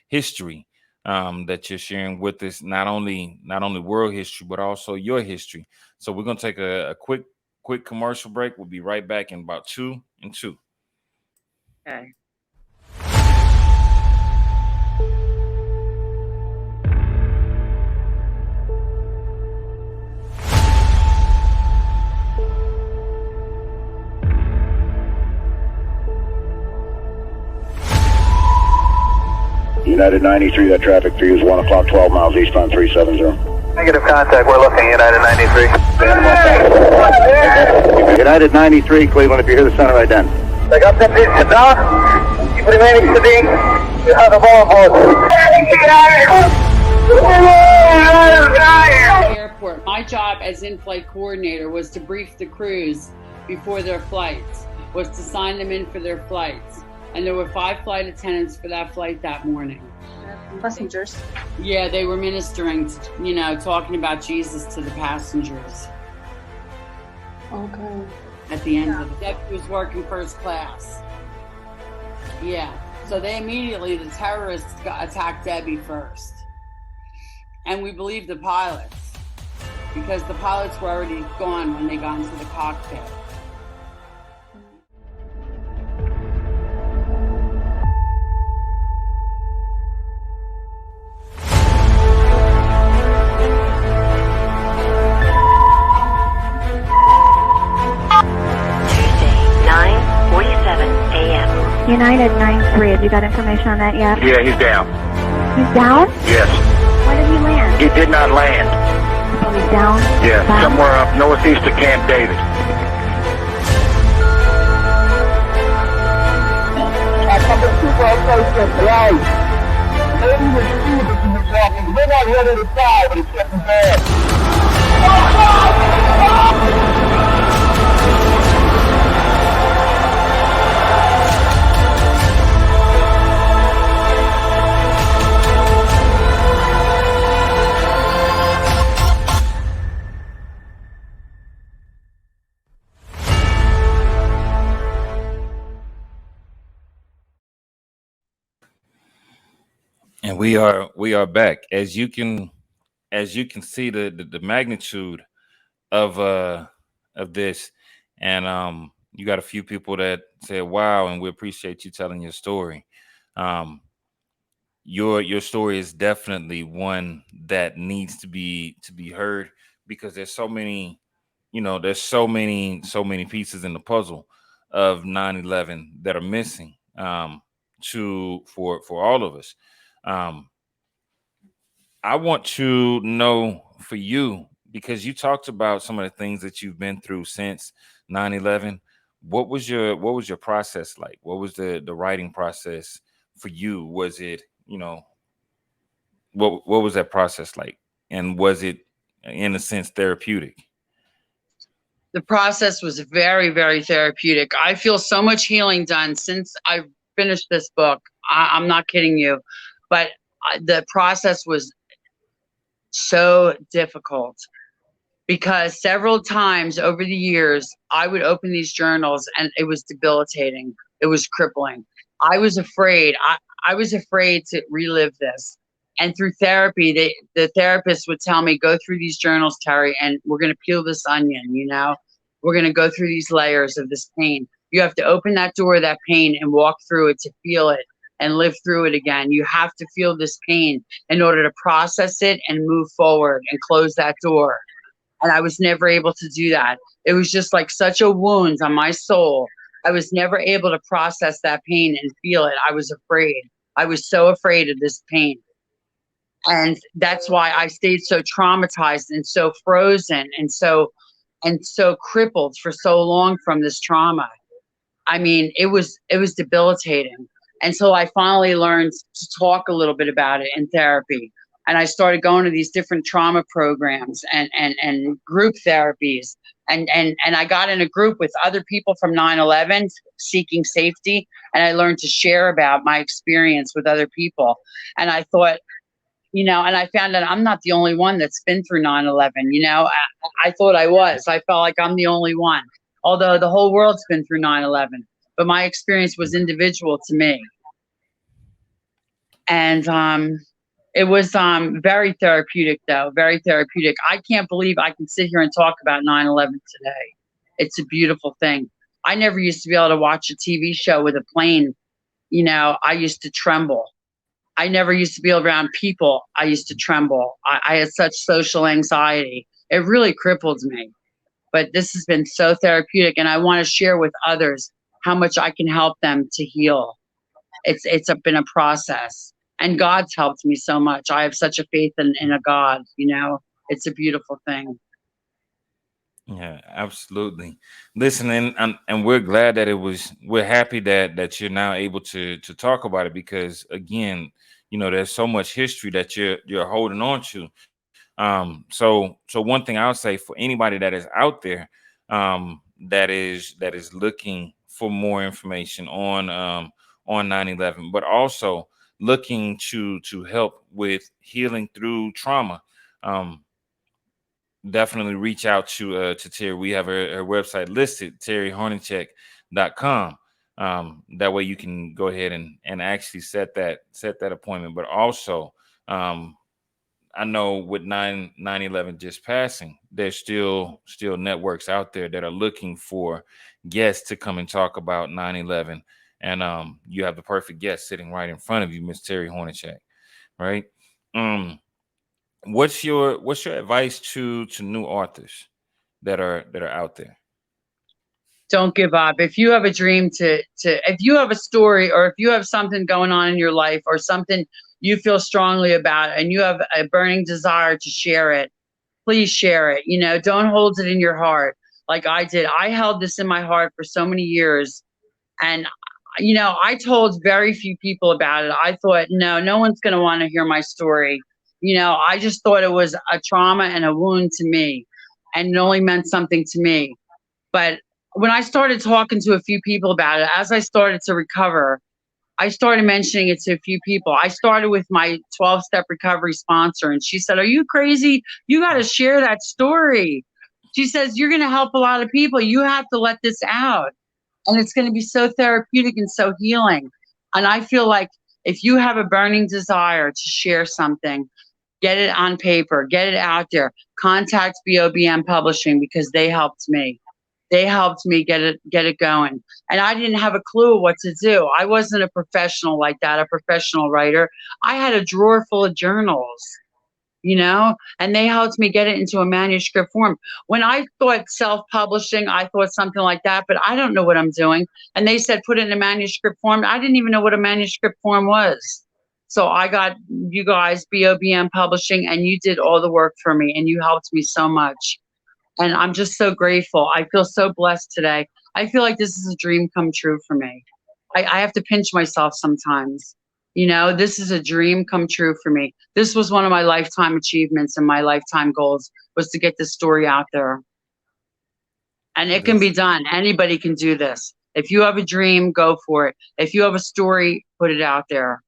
history that you're sharing with us, not only world history, but also your history. So we're gonna take a quick commercial break. We'll be right back in about 2 and 2. Okay. United 93, that traffic for you is 1 o'clock, 12 miles eastbound 370. Negative contact, we're looking, United 93. United 93, Cleveland, if you hear the center ident. Take up 10 pieces down. Keep remaining sitting. You have a ball board. Airport. My job as in-flight coordinator was to brief the crews before their flights, was to sign them in for their flights. And there were 5 flight attendants for that flight that morning. Passengers? Yeah, they were ministering, talking about Jesus to the passengers. Okay. At the end of it. Debbie was working first class. Yeah. So the terrorists attacked Debbie first. And we believed the pilots, because the pilots were already gone when they got into the cockpit. United 93, have you got information on that yet? Yeah, he's down. He's down? Yes. Where did he land? He did not land. So he's down? Yeah, Down? somewhere up northeast of Camp David. We're not ready to fly, but it's getting bad. And we are back. As you can see the magnitude of this, and you got a few people that said wow, and we appreciate you telling your story. Your story is definitely one that needs to be heard, because there's so many pieces in the puzzle of 9/11 that are missing for all of us. I want to know for you, because you talked about some of the things that you've been through since 9/11. What was your process like? What was the writing process for you? Was it, what was that process like? And was it, in a sense, therapeutic? The process was very, very therapeutic. I feel so much healing done since I finished this book. I'm not kidding you. But the process was so difficult, because several times over the years, I would open these journals and it was debilitating. It was crippling. I was afraid. I was afraid to relive this. And through therapy, the therapist would tell me, go through these journals, Terry, and we're going to peel this onion, We're going to go through these layers of this pain. You have to open that door of that pain and walk through it to feel it and live through it again. You have to feel this pain in order to process it and move forward and close that door. And I was never able to do that. It was just like such a wound on my soul. I was never able to process that pain and feel it. I was afraid. I was so afraid of this pain. And that's why I stayed so traumatized and so frozen and so crippled for so long from this trauma. I mean, it was debilitating. And so I finally learned to talk a little bit about it in therapy. And I started going to these different trauma programs and group therapies. And I got in a group with other people from 9/11 seeking safety. And I learned to share about my experience with other people. And I thought, and I found out I'm not the only one that's been through 9/11. I thought I was. I felt like I'm the only one, although the whole world's been through 9/11. But my experience was individual to me. And it was very therapeutic, though, very therapeutic. I can't believe I can sit here and talk about 9/11 today. It's a beautiful thing. I never used to be able to watch a TV show with a plane. I used to tremble. I never used to be around people. I used to tremble. I had such social anxiety. It really crippled me. But this has been so therapeutic, and I want to share with others how much I can help them to heal. It's been a process, and God's helped me so much. I have such a faith in a God. It's a beautiful thing. Yeah, absolutely. Listen, and we're glad that we're happy that you're now able to talk about it, because again, there's so much history that you're holding on to. So one thing I'll say for anybody that is out there, that is looking for more information on 9/11, but also looking to help with healing through trauma, definitely reach out to Terry. We have her website listed, terryhornacek.com. That way you can go ahead and actually set that appointment. But also, I know with 9/11 just passing, there's still networks out there that are looking for guests to come and talk about 9/11. And you have the perfect guest sitting right in front of you, Miss Terry Hornacek, right? What's your advice to new authors that are out there? Don't give up. If you have a dream if you have a story, or if you have something going on in your life, or something you feel strongly about, and you have a burning desire to share it, please share it. Don't hold it in your heart like I did. I held this in my heart for so many years, and I told very few people about it. I thought, no one's going to want to hear my story. I just thought it was a trauma and a wound to me, and it only meant something to me. But when I started talking to a few people about it, as I started to recover, I started mentioning it to a few people. I started with my 12-step recovery sponsor, and she said, "Are you crazy? You got to share that story." She says, "You're going to help a lot of people. You have to let this out. And it's going to be so therapeutic and so healing." And I feel like if you have a burning desire to share something, get it on paper, get it out there. Contact BOBM Publishing, because they helped me. They helped me get it going. And I didn't have a clue what to do. I wasn't a professional like that, a professional writer. I had a drawer full of journals, and they helped me get it into a manuscript form. When I thought self-publishing, I thought something like that, but I don't know what I'm doing. And they said, put it in a manuscript form. I didn't even know what a manuscript form was. So I got you guys, BOBM Publishing, and you did all the work for me, and you helped me so much. And I'm just so grateful. I feel so blessed today. I feel like this is a dream come true for me. I have to pinch myself sometimes. This is a dream come true for me. This was one of my lifetime achievements and my lifetime goals, was to get this story out there. And it can be done. Anybody can do this. If you have a dream, go for it. If you have a story, put it out there.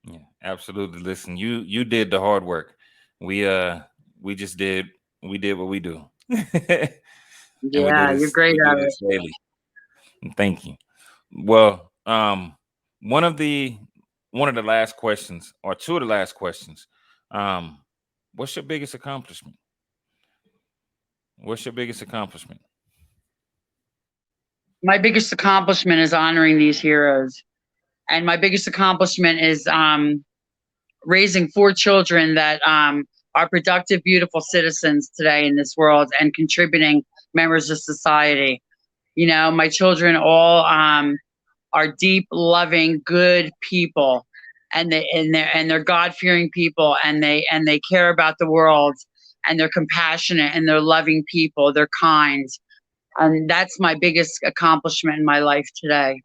Yeah, absolutely. Listen, you did the hard work. We did what we do. Yeah, you're great at it. Daily. Thank you. Well, one of the last questions, or two of the last questions, what's your biggest accomplishment? What's your biggest accomplishment? My biggest accomplishment is honoring these heroes. And my biggest accomplishment is raising 4 children that are productive, beautiful citizens today in this world, and contributing members of society. My children all are deep, loving, good people, and they're God-fearing people, and they care about the world, and they're compassionate, and they're loving people. They're kind, and that's my biggest accomplishment in my life today.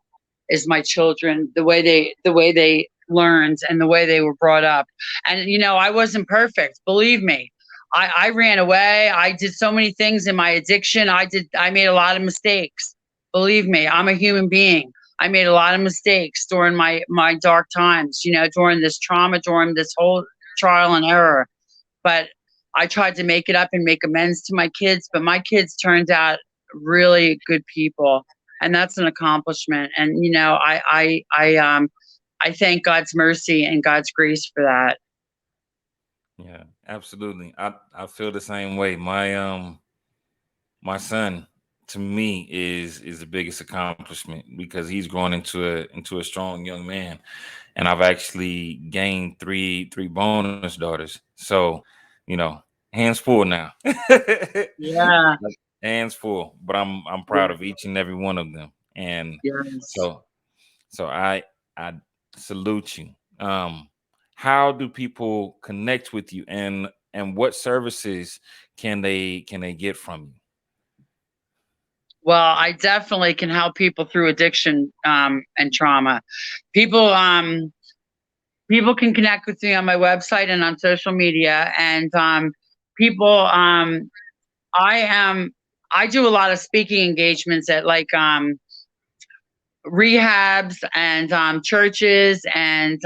Is my children, the way they learned and the way they were brought up. And, you know, I wasn't perfect. Believe me. I ran away. I did so many things in my addiction. I made a lot of mistakes. Believe me, I'm a human being. I made a lot of mistakes during my dark times, you know, during this trauma, during this whole trial and error. But I tried to make it up and make amends to my kids, but my kids turned out really good people. And that's an accomplishment. And, you know, I thank God's mercy and God's grace for that. Yeah, absolutely. I feel the same way. My son, to me, is the biggest accomplishment because he's grown into a strong young man, and I've actually gained three bonus daughters. So, you know, hands full now. Yeah, hands full. But I'm proud of each and every one of them, and yes. so I salute you. How do people connect with you, and what services can they get from you? Well, I definitely can help people through addiction and trauma. People can connect with me on my website and on social media. And I do a lot of speaking engagements at like rehabs and churches, and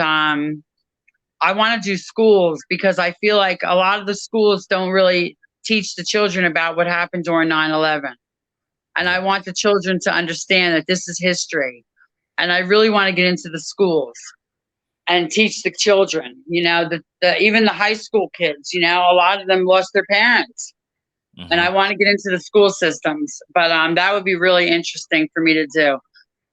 I want to do schools because I feel like a lot of the schools don't really teach the children about what happened during 9/11. And I want the children to understand that this is history. And I really want to get into the schools and teach the children, you know, even the high school kids, you know, a lot of them lost their parents. Mm-hmm. And I want to get into the school systems, but that would be really interesting for me to do.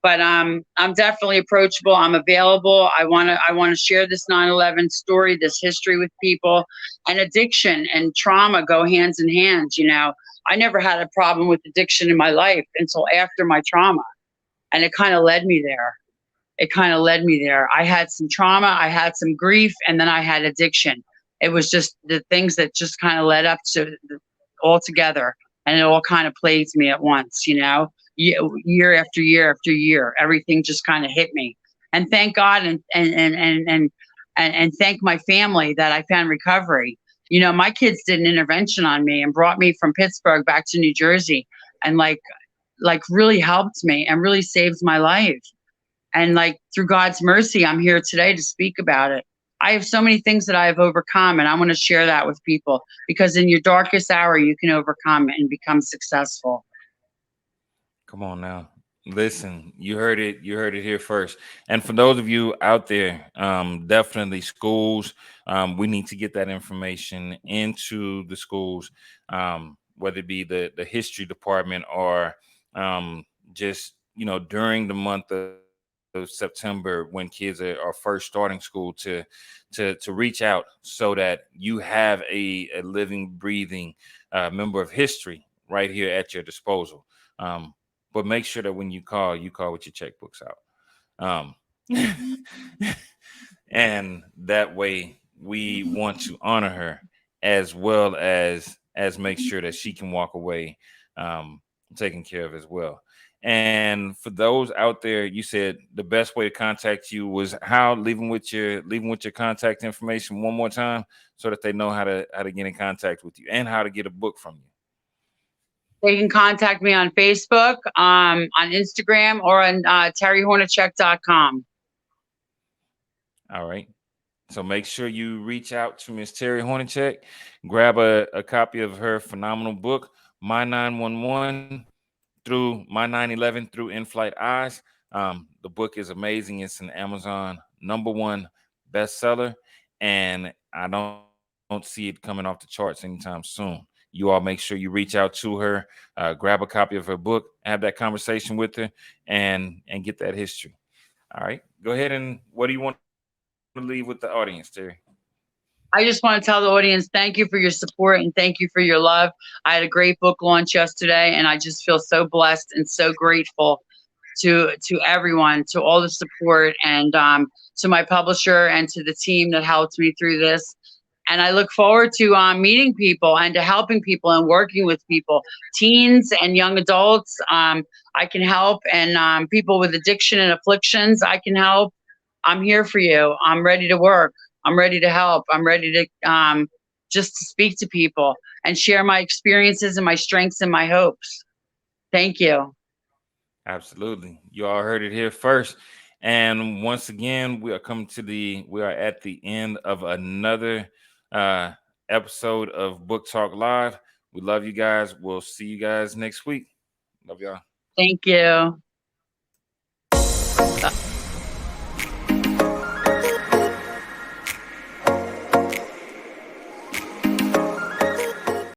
But I'm definitely approachable. I'm available. I want to share this 9/11 story, this history with people. And addiction and trauma go hands in hand, you know. I never had a problem with addiction in my life until after my trauma. And it kind of led me there. I had some trauma, I had some grief, and then I had addiction. It was just the things that just kind of led up to all together. And it all kind of plagued me at once, you know, year after year after year. Everything just kind of hit me. And thank God and thank my family that I found recovery. You know, my kids did an intervention on me and brought me from Pittsburgh back to New Jersey, and like really helped me and really saved my life. And like through God's mercy, I'm here today to speak about it. I have so many things that I have overcome, and I want to share that with people because in your darkest hour, you can overcome and become successful. Come on now. Listen, you heard it here first. And for those of you out there, definitely schools, we need to get that information into the schools, whether it be the history department or just, you know, during the month of September when kids are first starting school to reach out so that you have a living, breathing member of history right here at your disposal. But make sure that when you call with your checkbooks out. And that way we want to honor her as well as make sure that she can walk away taken care of as well. And for those out there, you said the best way to contact you was how? Leaving with your contact information one more time so that they know how to get in contact with you and how to get a book from you. They can contact me on Facebook, on Instagram, or on TerryHornacek.com. All right. So make sure you reach out to Miss Terry Hornacek, grab a copy of her phenomenal book, My 911 through My 9/11 through In-Flight Eyes. The book is amazing. It's an Amazon #1 bestseller, and I don't see it coming off the charts anytime soon. You all make sure you reach out to her, grab a copy of her book, have that conversation with her, and get that history. All right, go ahead. And what do you want to leave with the audience, Terry? I just want to tell the audience, thank you for your support and thank you for your love. I had a great book launch yesterday, and I just feel so blessed and so grateful to everyone, to all the support, and to my publisher and to the team that helped me through this. And I look forward to meeting people and to helping people and working with people, teens and young adults. I can help, and people with addiction and afflictions, I can help. I'm here for you. I'm ready to work. I'm ready to help. I'm ready to just to speak to people and share my experiences and my strengths and my hopes. Thank you. Absolutely. You all heard it here first. And once again, we are at the end of another episode of Book Talk Live. We love you guys. We'll see you guys next week. Love y'all. Thank you.